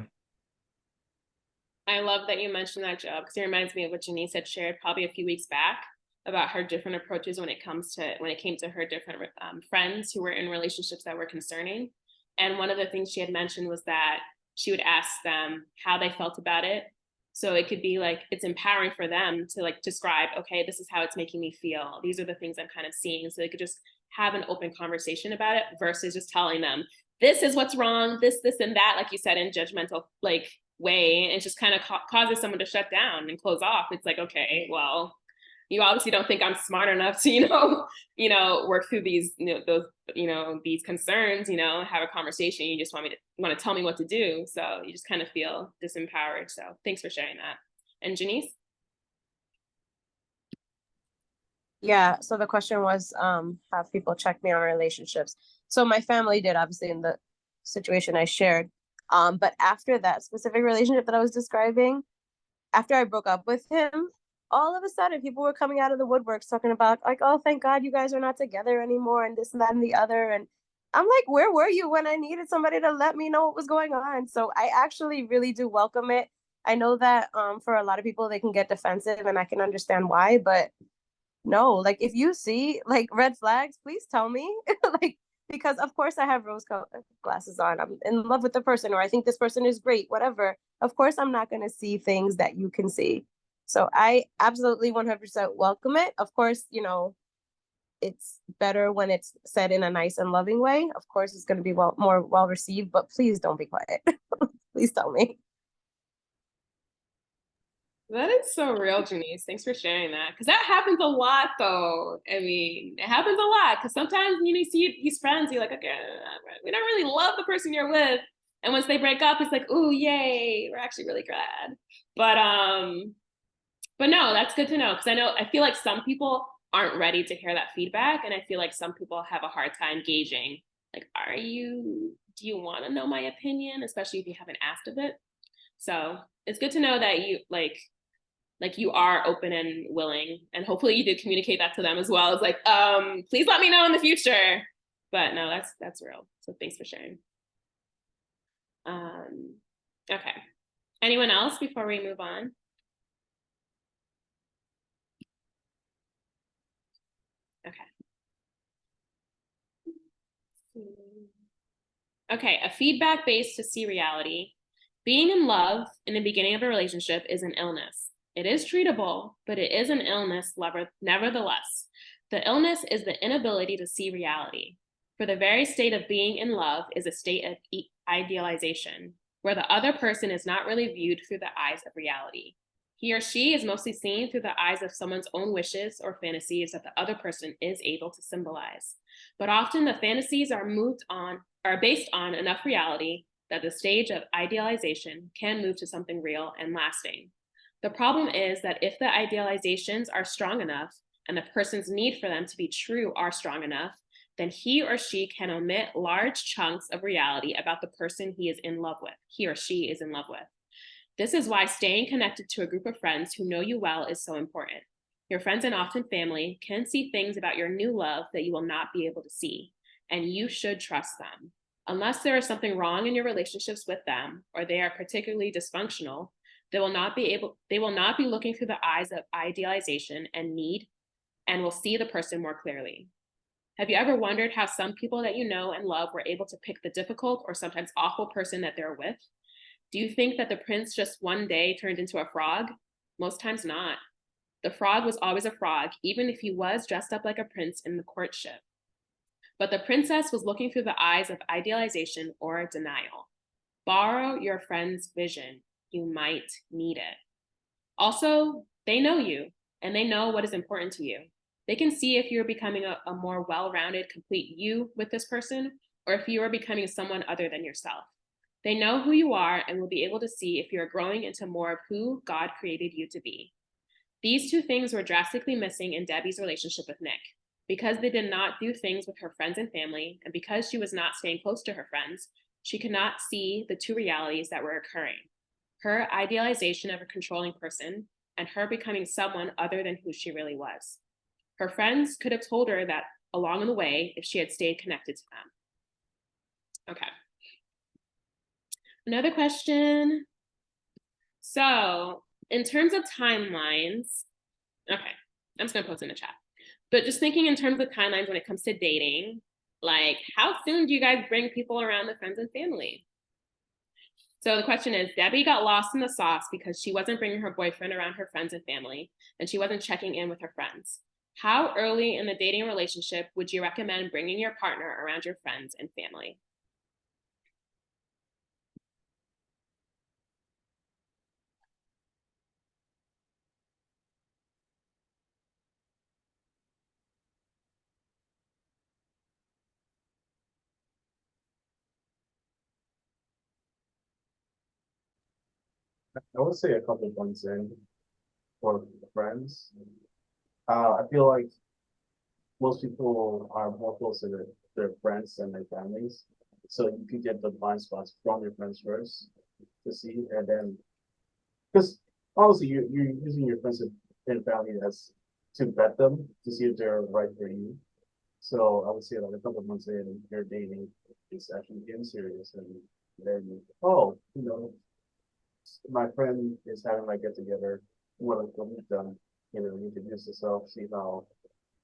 I love that you mentioned that, Joe, because it reminds me of what Janice had shared probably a few weeks back about her different approaches when it came to her different friends who were in relationships that were concerning. And one of the things she had mentioned was that she would ask them how they felt about it. So it could be like it's empowering for them to like describe, okay, this is how it's making me feel. These are the things I'm kind of seeing. So they could just have an open conversation about it versus just telling them, this is what's wrong, this, and that, like you said, in judgmental like way, and it just kind of causes someone to shut down and close off. It's like, okay, well, you obviously don't think I'm smart enough to, work through these, these concerns, have a conversation. You just want to tell me what to do. So you just kind of feel disempowered. So thanks for sharing that. And Janice? Yeah, so the question was, have people check me on relationships? So my family did, obviously, in the situation I shared. But after that specific relationship that I was describing, after I broke up with him, all of a sudden people were coming out of the woodworks talking about like, oh, thank God you guys are not together anymore and this and that and the other. And I'm like, where were you when I needed somebody to let me know what was going on? So I actually really do welcome it. I know that for a lot of people, they can get defensive and I can understand why, but no, like if you see like red flags, please tell me. Like, because of course I have rose glasses on. I'm in love with the person, or I think this person is great, whatever. Of course, I'm not going to see things that you can see. So I absolutely 100% welcome it. Of course, it's better when it's said in a nice and loving way. Of course, it's going to be more well received, but please don't be quiet. Please tell me. That is so real, Janice. Thanks for sharing that. Because that happens a lot, though. I mean, it happens a lot. Because sometimes, you see these friends, you're like, okay, we don't really love the person you're with. And once they break up, it's like, oh, yay, we're actually really glad. But no, that's good to know. Because I feel like some people aren't ready to hear that feedback. And I feel like some people have a hard time gauging, like, do you want to know my opinion, especially if you haven't asked of it? So it's good to know that you like you are open and willing, and hopefully you did communicate that to them as well. It's like, please let me know in the future. But no, that's real. So thanks for sharing. Okay. Anyone else before we move on? Okay. Okay, a feedback based to see reality. Being in love in the beginning of a relationship is an illness. It is treatable, but it is an illness nevertheless. The illness is the inability to see reality. For the very state of being in love is a state of idealization, where the other person is not really viewed through the eyes of reality. He or she is mostly seen through the eyes of someone's own wishes or fantasies that the other person is able to symbolize. But often the fantasies are based on enough reality that the stage of idealization can move to something real and lasting. The problem is that if the idealizations are strong enough and the person's need for them to be true are strong enough, then he or she can omit large chunks of reality about the person he or she is in love with. This is why staying connected to a group of friends who know you well is so important. Your friends and often family can see things about your new love that you will not be able to see, and you should trust them. Unless there is something wrong in your relationships with them, or they are particularly dysfunctional, they will not be looking through the eyes of idealization and need, and will see the person more clearly. Have you ever wondered how some people that you know and love were able to pick the difficult or sometimes awful person that they're with? Do you think that the prince just one day turned into a frog? Most times not. The frog was always a frog, even if he was dressed up like a prince in the courtship. But the princess was looking through the eyes of idealization or denial. Borrow your friend's vision. You might need it. Also, they know you, and they know what is important to you. They can see if you're becoming a more well-rounded, complete you with this person, or if you are becoming someone other than yourself. They know who you are and will be able to see if you're growing into more of who God created you to be. These two things were drastically missing in Debbie's relationship with Nick. Because they did not do things with her friends and family, and because she was not staying close to her friends, she could not see the two realities that were occurring: her idealization of a controlling person and her becoming someone other than who she really was. Her friends could have told her that along the way if she had stayed connected to them. Okay. Another question. So, in terms of timelines, okay, I'm just gonna post in the chat. But just thinking in terms of timelines when it comes to dating, like, how soon do you guys bring people around the friends and family? So the question is, Debbie got lost in the sauce because she wasn't bringing her boyfriend around her friends and family, and she wasn't checking in with her friends. How early in the dating relationship would you recommend bringing your partner around your friends and family? I would say a couple of months in for friends. I feel like most people are more close to their friends than their families. So you can get the blind spots from your friends first to see, and then because honestly, you're using your friends and family as to vet them to see if they're right for you. So I would say like a couple of months in, you're dating, it's actually getting serious, and then my friend is having like get together. What we've done, introduce yourself, see how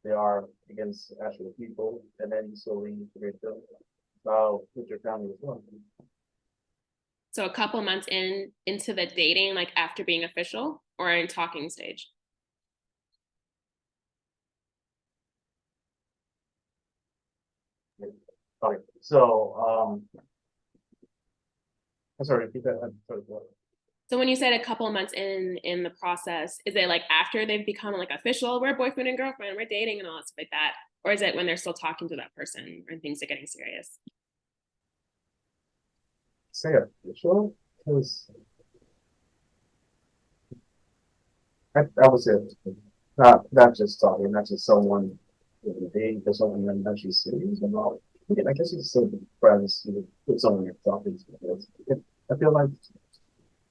they are against actual people, and then you slowly integrate them with your family as well. So a couple months into the dating, like after being official, or in talking stage? Okay, so I'm sorry, repeat that. I'm sorry, what? So when you said a couple of months in the process, is it like after they've become like official, we're boyfriend and girlfriend, we're dating and all that stuff like that? Or is it when they're still talking to that person and things are getting serious? Say official? Because I would say not just talking, not just someone with a date, but someone that actually serious about. Yeah, I guess it's still friends with someone you're talking to. Because I feel like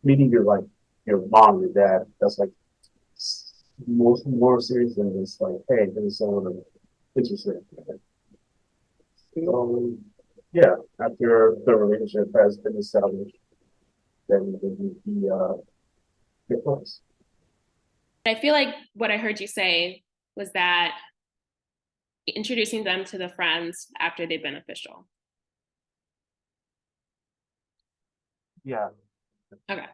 meeting your mom, your dad, that's like more serious than just like, hey, there's someone I'm interested in. So yeah, after the relationship has been established, then the get close. I feel like what I heard you say was that introducing them to the friends after they've been official. Yeah. Okay.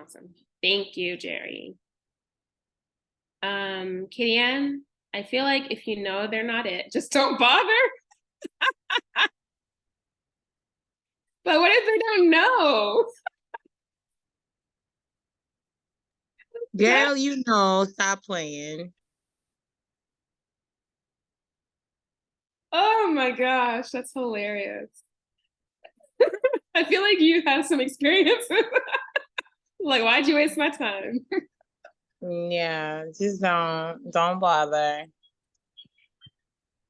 Awesome. Thank you, Jerry. Katie Ann, I feel like if you know they're not it, just don't bother. But what if they don't know? Girl, you know, stop playing. Oh my gosh, that's hilarious. I feel like you have some experience with that. Like, why'd you waste my time? Yeah, just don't bother.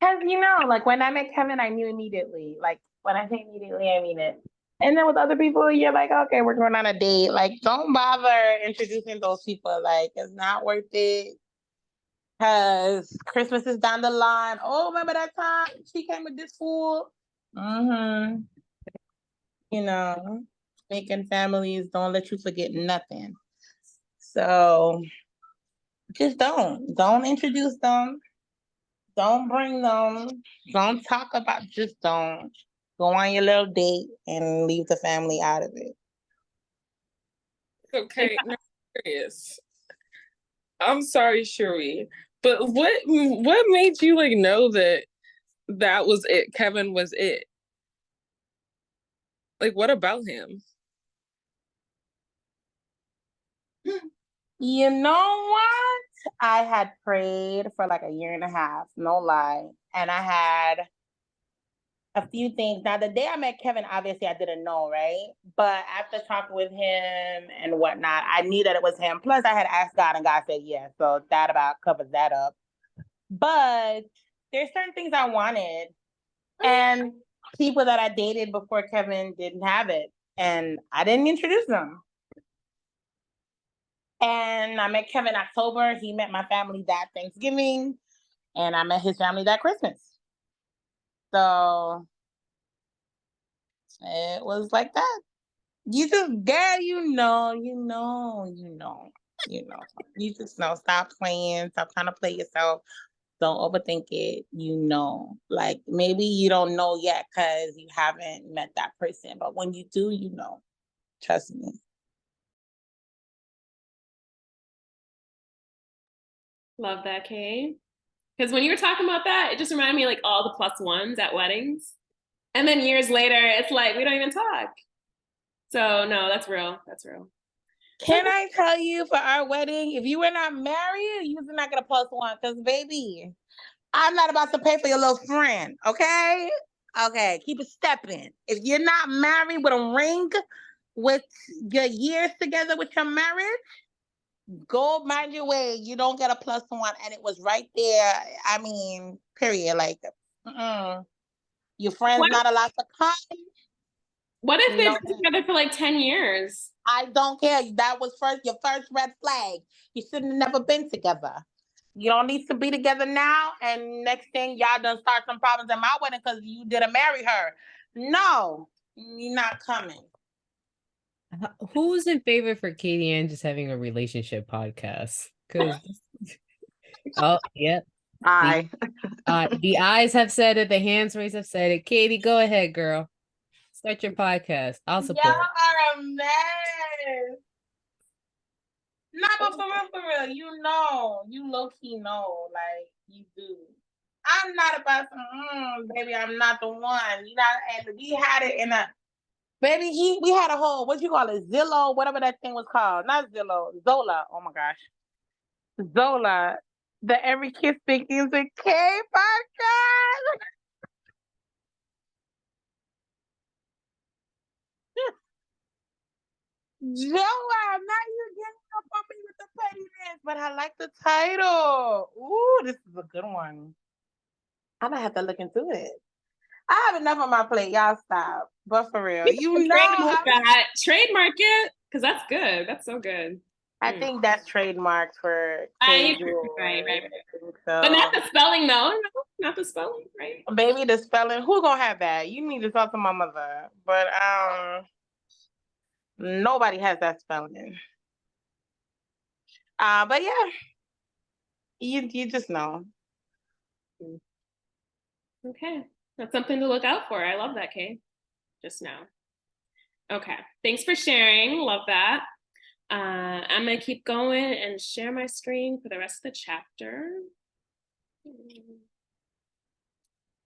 Cause you know, like when I met Kevin, I knew immediately. Like when I say immediately, I mean it. And then with other people, you're like, okay, we're going on a date. Like, don't bother introducing those people. Like, it's not worth it. Cause Christmas is down the line. Oh, remember that time she came with this fool? Mm-hmm. You know, making families don't let you forget nothing. So just don't introduce them. Don't bring them. Don't talk about. Just don't go on your little date and leave the family out of it. Okay, now I'm curious. I'm sorry, Cherie, but what made you like know that that was it? Kevin was it. Like, what about him? You know what? I had prayed for like a year and a half, no lie, and I had a few things. Now, the day I met Kevin, obviously I didn't know, right? But after talking with him and whatnot, I knew that it was him. Plus, I had asked God, and God said yes, so that about covers that up. But there's certain things I wanted, and people that I dated before Kevin didn't have it, and I didn't introduce them. And I met Kevin in October. He met my family that Thanksgiving, and I met his family that Christmas. So it was like that. You just, girl, you just know. Stop playing. Stop trying to play yourself. Don't overthink it. You know, like maybe you don't know yet because you haven't met that person, but when you do, you know. Trust me. Love that, Kay. Because when you were talking about that, it just reminded me like all the plus ones at weddings. And then years later, it's like we don't even talk. So no, that's real. That's real. Can I tell you for our wedding, if you were not married, you're not gonna plus one, because baby, I'm not about to pay for your little friend, okay? Okay, keep it stepping. If you're not married with a ring with your years together with your marriage, go mind your way. You don't get a plus one. And it was right there. I mean, period. Like, your friend's not allowed to come. What if they've No, been together for like 10 years? I don't care. That was your first red flag. You shouldn't have never been together. You don't need to be together now. And next thing, y'all done start some problems at my wedding because you didn't marry her. No, you're not coming. Who's in favor for Katie Ann just having a relationship podcast? Because oh yeah, the eyes have said it, the hands raised have said it. Katie, go ahead, girl. Start your podcast. I'll Y'all support. are a mess. No, but for real, you low key know, like you do. I'm not about to, baby, I'm not the one. You know, and we had it in a, baby, we had a whole, what you call it, Zillow, whatever that thing was called. Not Zillow, Zola. Oh my gosh. Zola. The Every Kiss Begins with K podcast. now you're getting up on me with the pettiness, but I like the title. Ooh, this is a good one. I'm gonna have to look into it. I have enough on my plate. Y'all stop. But for real, you know, Trademark it, because that's good. That's so good. I think that's trademarked for Right, casual. right. So, But not the spelling, though. No, not the spelling, right? baby, the spelling. Who gonna have that? You need to talk to my mother. But nobody has that spelling. But yeah, you just know. Okay, that's something to look out for. I love that, Kay. Just now. Okay, thanks for sharing. Love that. I'm gonna keep going and share my screen for the rest of the chapter.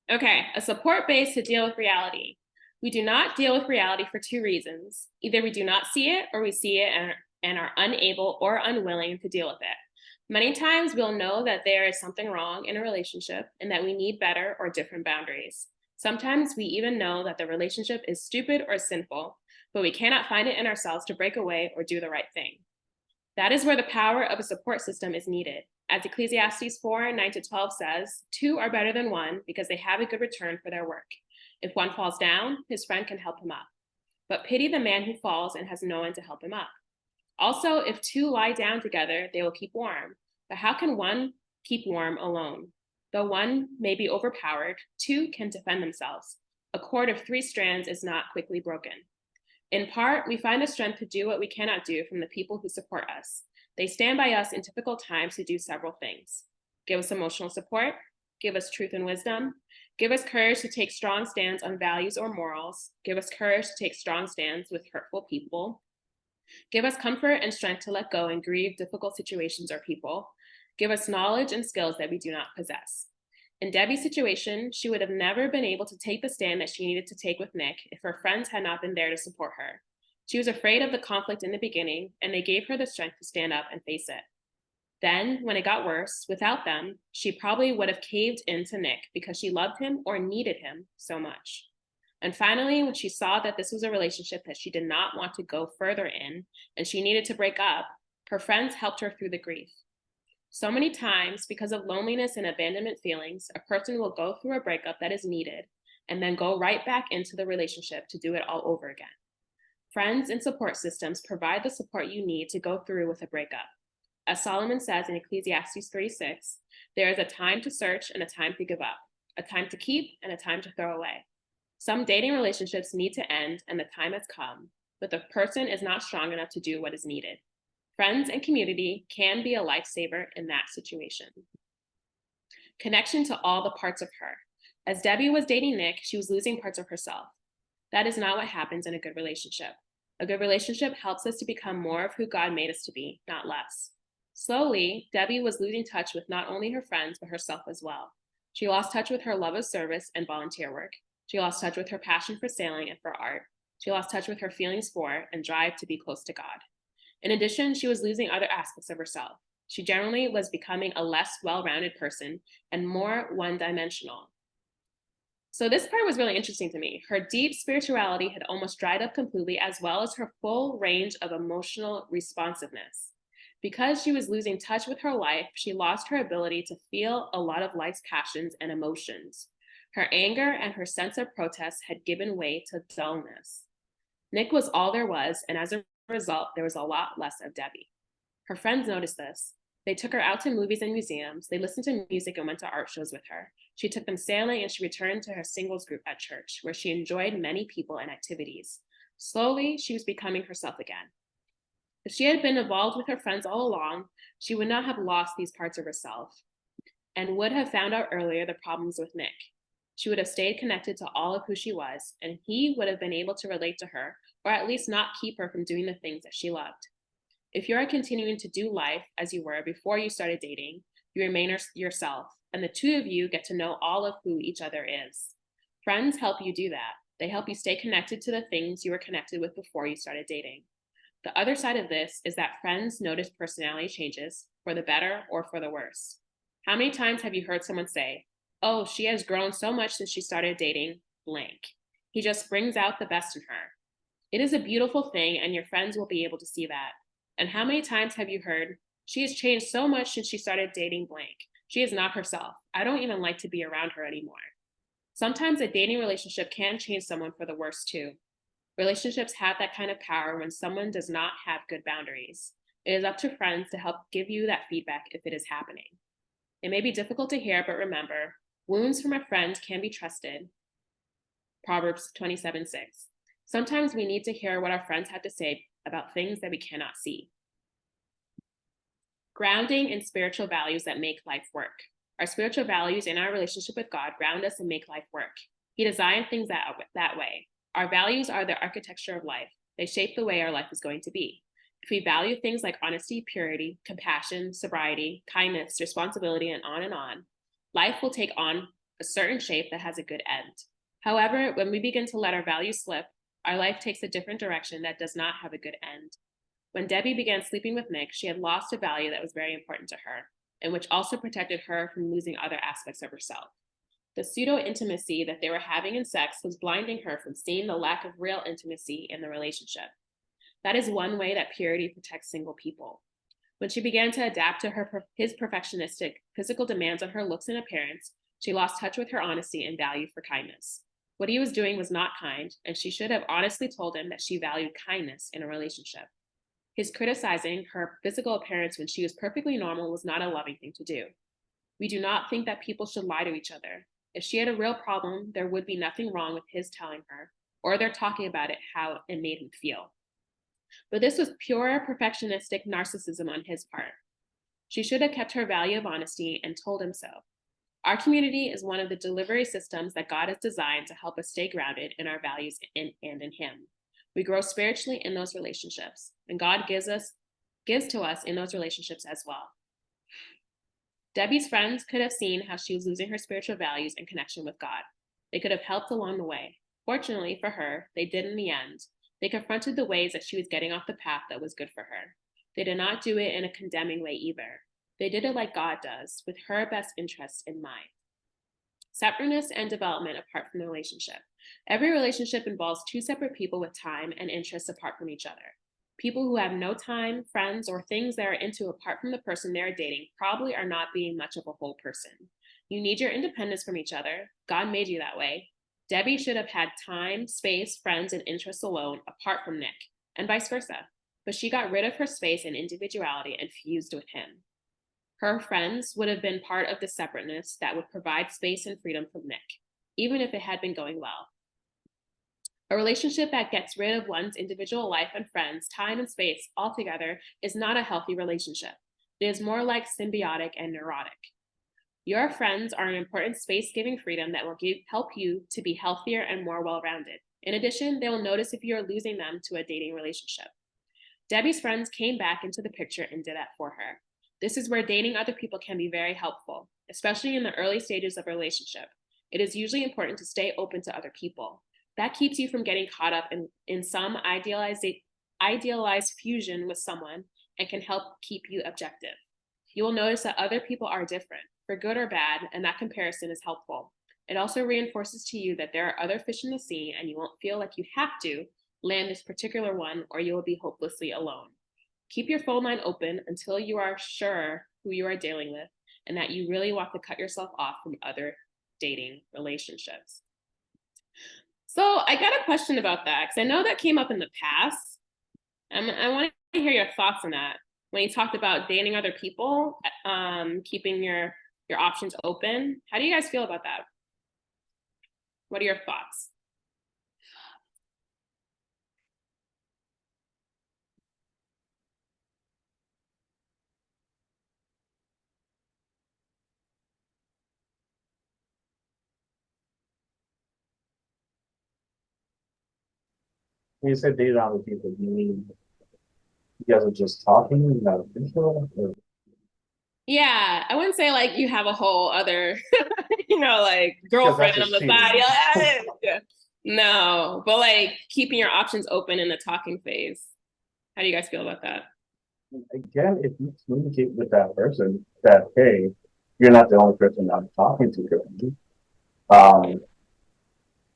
Okay, a support base to deal with reality. We do not deal with reality for two reasons. Either we do not see it or we see it and are unable or unwilling to deal with it. Many times we'll know that there is something wrong in a relationship and that we need better or different boundaries. Sometimes we even know that the relationship is stupid or sinful, but we cannot find it in ourselves to break away or do the right thing. That is where the power of a support system is needed. As Ecclesiastes 4:9-12 says, two are better than one because they have a good return for their work. If one falls down, his friend can help him up. But pity the man who falls and has no one to help him up. Also, if two lie down together, they will keep warm. But how can one keep warm alone? Though one may be overpowered, two can defend themselves. A cord of 3 strands is not quickly broken. In part, we find the strength to do what we cannot do from the people who support us. They stand by us in difficult times to do several things. Give us emotional support, give us truth and wisdom, give us courage to take strong stands on values or morals, give us courage to take strong stands with hurtful people, give us comfort and strength to let go and grieve difficult situations or people, give us knowledge and skills that we do not possess. In Debbie's situation, she would have never been able to take the stand that she needed to take with Nick if her friends had not been there to support her. She was afraid of the conflict in the beginning, and they gave her the strength to stand up and face it. Then, when it got worse, without them, she probably would have caved in to Nick because she loved him or needed him so much. And finally, when she saw that this was a relationship that she did not want to go further in, and she needed to break up, her friends helped her through the grief. So many times, because of loneliness and abandonment feelings, a person will go through a breakup that is needed and then go right back into the relationship to do it all over again. Friends and support systems provide the support you need to go through with a breakup. As Solomon says in Ecclesiastes 3:6, there is a time to search and a time to give up, a time to keep and a time to throw away. Some dating relationships need to end and the time has come, but the person is not strong enough to do what is needed. Friends and community can be a lifesaver in that situation. Connection to all the parts of her. As Debbie was dating Nick, she was losing parts of herself. That is not what happens in a good relationship. A good relationship helps us to become more of who God made us to be, not less. Slowly, Debbie was losing touch with not only her friends, but herself as well. She lost touch with her love of service and volunteer work. She lost touch with her passion for sailing and for art. She lost touch with her feelings for and drive to be close to God. In addition, she was losing other aspects of herself. She generally was becoming a less well-rounded person and more one-dimensional. So this part was really interesting to me. Her deep spirituality had almost dried up completely, as well as her full range of emotional responsiveness. Because she was losing touch with her life, she lost her ability to feel a lot of life's passions and emotions. Her anger and her sense of protest had given way to dullness. Nick was all there was, and as a result, there was a lot less of Debbie. Her friends noticed this. They took her out to movies and museums. They listened to music and went to art shows with her. She took them sailing and she returned to her singles group at church, where she enjoyed many people and activities. Slowly, she was becoming herself again. If she had been involved with her friends all along, she would not have lost these parts of herself and would have found out earlier the problems with Nick. She would have stayed connected to all of who she was, and he would have been able to relate to her, or at least not keep her from doing the things that she loved. If you are continuing to do life as you were before you started dating, you remain yourself, and the two of you get to know all of who each other is. Friends help you do that. They help you stay connected to the things you were connected with before you started dating. The other side of this is that friends notice personality changes, for the better or for the worse. How many times have you heard someone say, "Oh, she has grown so much since she started dating blank. He just brings out the best in her." It is a beautiful thing, and your friends will be able to see that. And how many times have you heard, she has changed so much since she started dating blank. She is not herself. I don't even like to be around her anymore. Sometimes a dating relationship can change someone for the worse too. Relationships have that kind of power when someone does not have good boundaries. It is up to friends to help give you that feedback if it is happening. It may be difficult to hear, but remember, wounds from a friend can be trusted. Proverbs 27:6. Sometimes we need to hear what our friends have to say about things that we cannot see. Grounding in spiritual values that make life work. Our spiritual values in our relationship with God ground us and make life work. He designed things that way. Our values are the architecture of life. They shape the way our life is going to be. If we value things like honesty, purity, compassion, sobriety, kindness, responsibility, and on, life will take on a certain shape that has a good end. However, when we begin to let our values slip, our life takes a different direction that does not have a good end. When Debbie began sleeping with Nick, she had lost a value that was very important to her, and which also protected her from losing other aspects of herself. The pseudo-intimacy that they were having in sex was blinding her from seeing the lack of real intimacy in the relationship. That is one way that purity protects single people. When she began to adapt to his perfectionistic physical demands on her looks and appearance, she lost touch with her honesty and value for kindness. What he was doing was not kind, and she should have honestly told him that she valued kindness in a relationship. His criticizing her physical appearance when she was perfectly normal was not a loving thing to do. We do not think that people should lie to each other. If she had a real problem, there would be nothing wrong with his telling her, or their talking about it, how it made him feel. But this was pure perfectionistic narcissism on his part. She should have kept her value of honesty and told him so. Our community is one of the delivery systems that God has designed to help us stay grounded in our values and in Him. We grow spiritually in those relationships, and God gives to us in those relationships as well. Debbie's friends could have seen how she was losing her spiritual values and connection with God. They could have helped along the way. Fortunately for her, they did in the end. They confronted the ways that she was getting off the path that was good for her. They did not do it in a condemning way either. They did it like God does, with her best interests in mind. Separateness and development apart from the relationship. Every relationship involves two separate people with time and interests apart from each other. People who have no time, friends, or things they are into apart from the person they are dating probably are not being much of a whole person. You need your independence from each other. God made you that way. Debbie should have had time, space, friends, and interests alone apart from Nick, and vice versa. But she got rid of her space and individuality and fused with him. Her friends would have been part of the separateness that would provide space and freedom from Nick, even if it had been going well. A relationship that gets rid of one's individual life and friends, time and space altogether is not a healthy relationship. It is more like symbiotic and neurotic. Your friends are an important space-giving freedom that will help you to be healthier and more well-rounded. In addition, they will notice if you are losing them to a dating relationship. Debbie's friends came back into the picture and did that for her. This is where dating other people can be very helpful, especially in the early stages of a relationship. It is usually important to stay open to other people. That keeps you from getting caught up in some idealized fusion with someone and can help keep you objective. You will notice that other people are different, for good or bad, and that comparison is helpful. It also reinforces to you that there are other fish in the sea and you won't feel like you have to land this particular one or you will be hopelessly alone. Keep your phone line open until you are sure who you are dealing with and that you really want to cut yourself off from other dating relationships. So I got a question about that because I know that came up in the past. I want to hear your thoughts on that. When you talked about dating other people, keeping your options open, how do you guys feel about that? What are your thoughts? When you said date other people, do you mean you guys are just talking, not official? Or Yeah, I wouldn't say like you have a whole other, like because girlfriend that's on the just side. cheating. Yeah. No, but like keeping your options open in the talking phase. How do you guys feel about that? Again, if you communicate with that person that, hey, you're not the only person I'm talking to currently,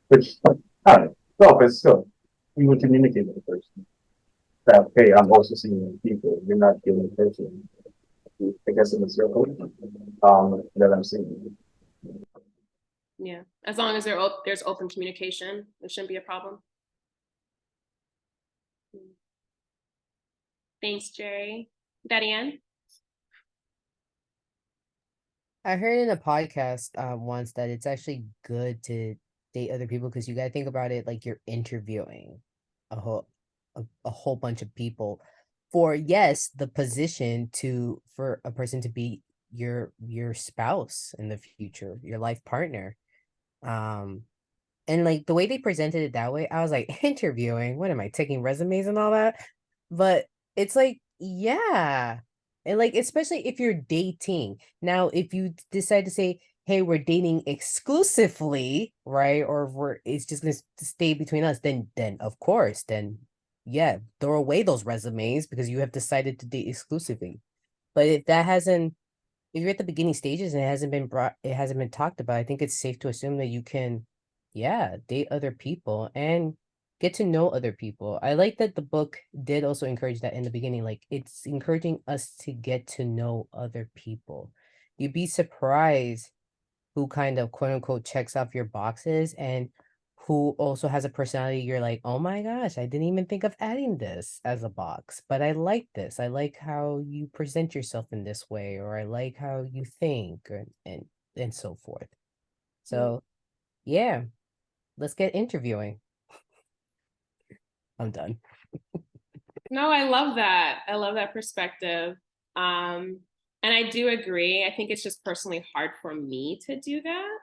which, I don't know, no, but still, you would communicate with the person that, hey, I'm also seeing people. You're not the only person. I guess in the circle that I'm seeing. Yeah, as long as there's open communication, it shouldn't be a problem. Thanks, Jerry. Daddy Ann? I heard in a podcast once that it's actually good to date other people because you got to think about it like you're interviewing a whole bunch of people for, yes, the position to for a person to be your spouse in the future, your life partner. Um and like the way they presented it that way, I was like, interviewing, what am I taking resumes and all that? But it's like, yeah. And like, especially if you're dating. Now, if you decide to say, hey, we're dating exclusively, right? Or if it's just gonna stay between us, then of course, then yeah, throw away those resumes because you have decided to date exclusively. But if you're at the beginning stages and it hasn't been talked about, I think it's safe to assume that you can, yeah, date other people and get to know other people. I like that the book did also encourage that in the beginning. Like, it's encouraging us to get to know other people. You'd be surprised who kind of quote unquote checks off your boxes and who also has a personality you're like, oh my gosh, I didn't even think of adding this as a box, but I like this. I like how you present yourself in this way, or I like how you think, and so forth. So yeah, let's get interviewing. I'm done. No, I love that. I love that perspective. And I do agree. I think it's just personally hard for me to do that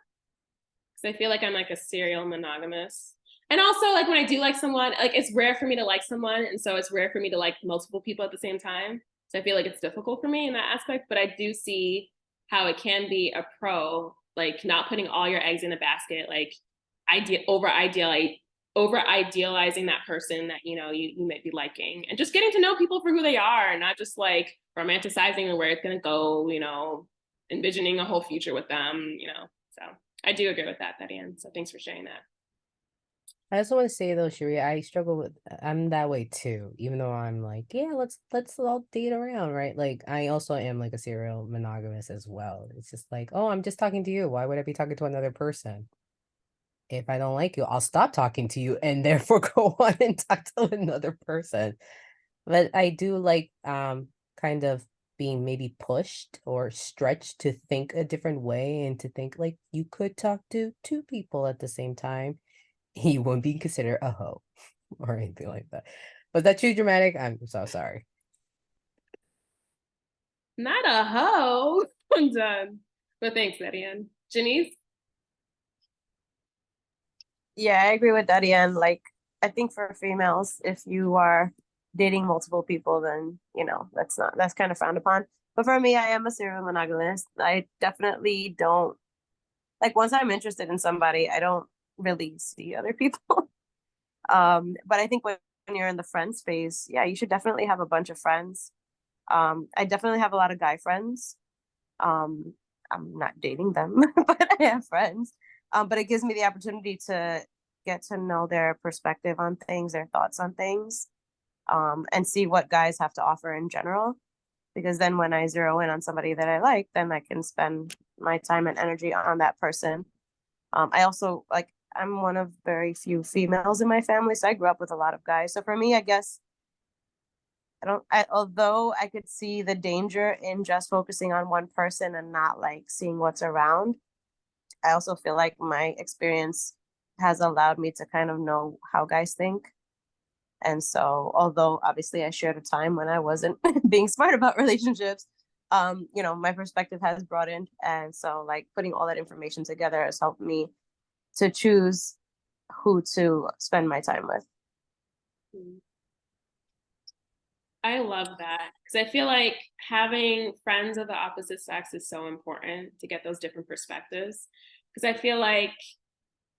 because I feel like I'm like a serial monogamous. And also, like when I do like someone, like it's rare for me to like someone, and so it's rare for me to like multiple people at the same time. So I feel like it's difficult for me in that aspect. But I do see how it can be a pro, like not putting all your eggs in a basket, like over idealizing that person that you might be liking, and just getting to know people for who they are, not just like romanticizing where it's gonna go, envisioning a whole future with them. So I do agree with that, Ann. So thanks for sharing that. I also want to say though, Cherie, I'm that way too. Even though I'm like, yeah, let's all date around, right? Like I also am like a serial monogamous as well. It's just like, oh, I'm just talking to you. Why would I be talking to another person? If I don't like you, I'll stop talking to you and therefore go on and talk to another person. But I do like kind of being maybe pushed or stretched to think a different way and to think like you could talk to two people at the same time. He wouldn't be considered a hoe or anything like that. Was that too dramatic? I'm so sorry. Not a hoe. I'm done. But thanks, Ann. Janice? Yeah, I agree with that, Ian. Like, I think for females, if you are dating multiple people, then, that's kind of frowned upon. But for me, I am a serial monogamist. I definitely don't, like, once I'm interested in somebody, I don't really see other people. But I think when you're in the friend space, yeah, you should definitely have a bunch of friends. I definitely have a lot of guy friends. Um, I'm not dating them, but I have friends. But it gives me the opportunity to get to know their perspective on things, their thoughts on things, and see what guys have to offer in general. Because then when I zero in on somebody that I like, then I can spend my time and energy on that person. I also like, I'm one of very few females in my family, so I grew up with a lot of guys. So for me, I guess although I could see the danger in just focusing on one person and not like seeing what's around, I also feel like my experience has allowed me to kind of know how guys think. And so, although obviously I shared a time when I wasn't being smart about relationships, my perspective has broadened. And so, like, putting all that information together has helped me to choose who to spend my time with. I love that because I feel like having friends of the opposite sex is so important to get those different perspectives. Because I feel like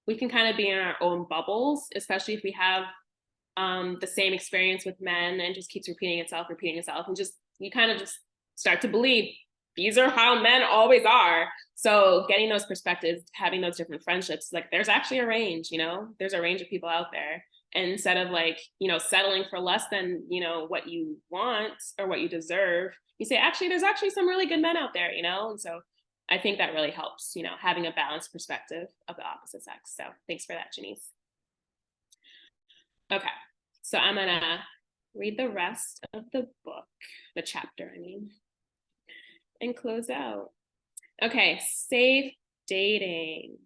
we can kind of be in our own bubbles, especially if we have the same experience with men and just keeps repeating itself, and just you kind of just start to believe these are how men always are. So getting those perspectives, having those different friendships, like there's actually a range, there's a range of people out there. instead of like, settling for less than, what you want or what you deserve. You say, actually, there's actually some really good men out there, and so I think that really helps, having a balanced perspective of the opposite sex. So thanks for that, Janice. Okay, so I'm gonna read the rest of the book, the chapter, and close out. Okay, safe dating.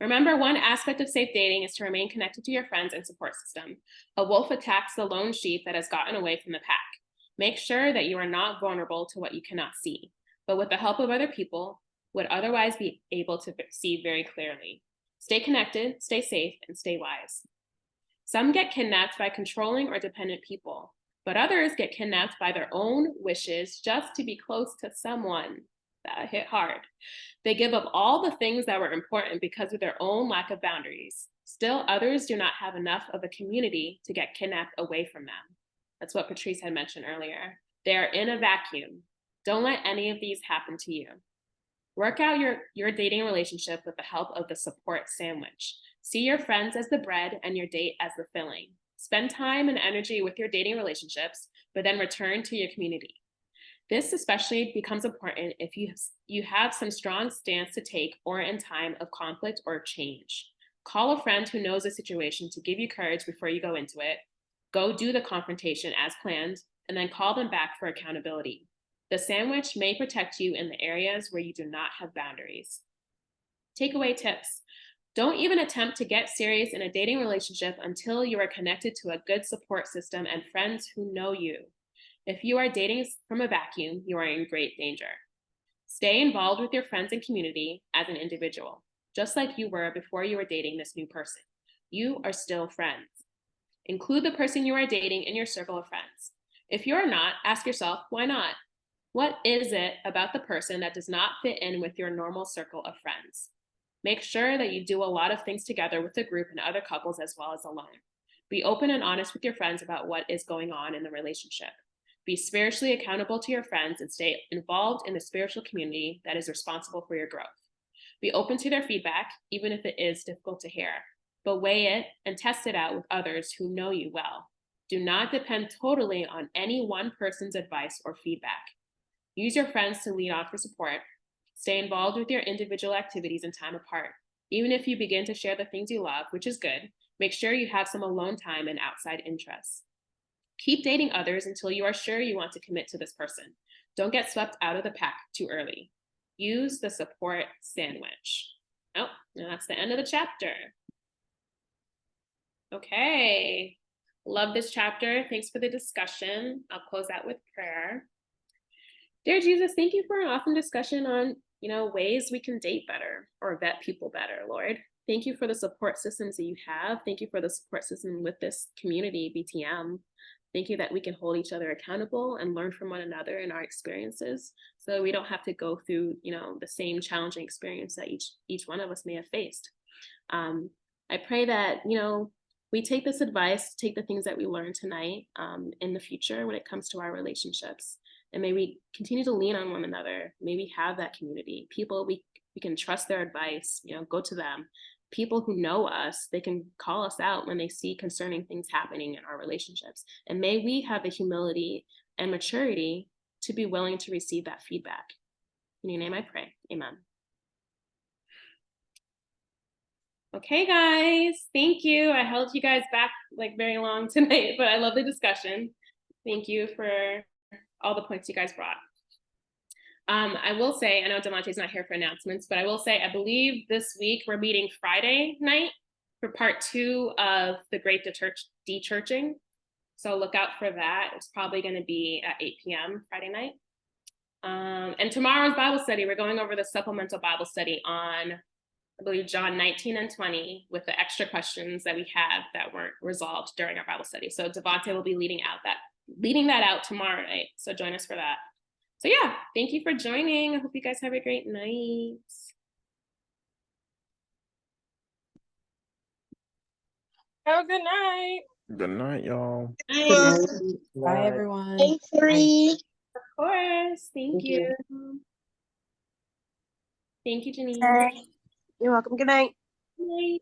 Remember, one aspect of safe dating is to remain connected to your friends and support system. A wolf attacks the lone sheep that has gotten away from the pack. Make sure that you are not vulnerable to what you cannot see, but with the help of other people, would otherwise be able to see very clearly. Stay connected, stay safe, and stay wise. Some get kidnapped by controlling or dependent people, but others get kidnapped by their own wishes just to be close to someone. That hit hard. They give up all the things that were important because of their own lack of boundaries. Still, others do not have enough of a community to get kidnapped away from them. That's what Patrice had mentioned earlier. They are in a vacuum. Don't let any of these happen to you. Work out your dating relationship with the help of the support sandwich. See your friends as the bread and your date as the filling. Spend time and energy with your dating relationships, but then return to your community. This especially becomes important if you have some strong stance to take or in time of conflict or change. Call a friend who knows the situation to give you courage before you go into it. Go do the confrontation as planned, and then call them back for accountability. The sandwich may protect you in the areas where you do not have boundaries. Takeaway tips. Don't even attempt to get serious in a dating relationship until you are connected to a good support system and friends who know you. If you are dating from a vacuum, you are in great danger. Stay involved with your friends and community as an individual, just like you were before you were dating this new person. You are still friends. Include the person you are dating in your circle of friends. If you're not, ask yourself, why not? What is it about the person that does not fit in with your normal circle of friends? Make sure that you do a lot of things together with the group and other couples as well as alone. Be open and honest with your friends about what is going on in the relationship. Be spiritually accountable to your friends and stay involved in the spiritual community that is responsible for your growth. Be open to their feedback, even if it is difficult to hear, but weigh it and test it out with others who know you well. Do not depend totally on any one person's advice or feedback. Use your friends to lean on for support. Stay involved with your individual activities and time apart. Even if you begin to share the things you love, which is good, make sure you have some alone time and outside interests. Keep dating others until you are sure you want to commit to this person. Don't get swept out of the pack too early. Use the support sandwich. Oh, and that's the end of the chapter. Okay, love this chapter. Thanks for the discussion. I'll close out with prayer. Dear Jesus, thank you for an awesome discussion on, ways we can date better or vet people better, Lord. Thank you for the support systems that you have. Thank you for the support system with this community, BTM. Thank you that we can hold each other accountable and learn from one another in our experiences so we don't have to go through, the same challenging experience that each one of us may have faced. I pray that, we take this advice, take the things that we learned tonight in the future when it comes to our relationships. And may we continue to lean on one another. May we have that community. People we can trust their advice, go to them. People who know us, they can call us out when they see concerning things happening in our relationships. And may we have the humility and maturity to be willing to receive that feedback. In your name I pray, amen. Okay, guys, thank you. I held you guys back very long tonight, but I love the discussion. Thank you for all the points you guys brought. I will say, I know Demonte's not here for announcements, but I will say, I believe this week we're meeting Friday night for part 2 of the Great Dechurching. So look out for that. It's probably going to be at 8 p.m. Friday night. And tomorrow's Bible study, we're going over the supplemental Bible study on, I believe, John 19 and 20 with the extra questions that we had that weren't resolved during our Bible study. So Devonte will be leading that out tomorrow night. So join us for that. So yeah, thank you for joining. I hope you guys have a great night. Have a good night. Good night, y'all. Bye. Bye, everyone. Thanks, Cherie. Of course. Thank you. Thank you, Janine. You're welcome. Good night. Good night.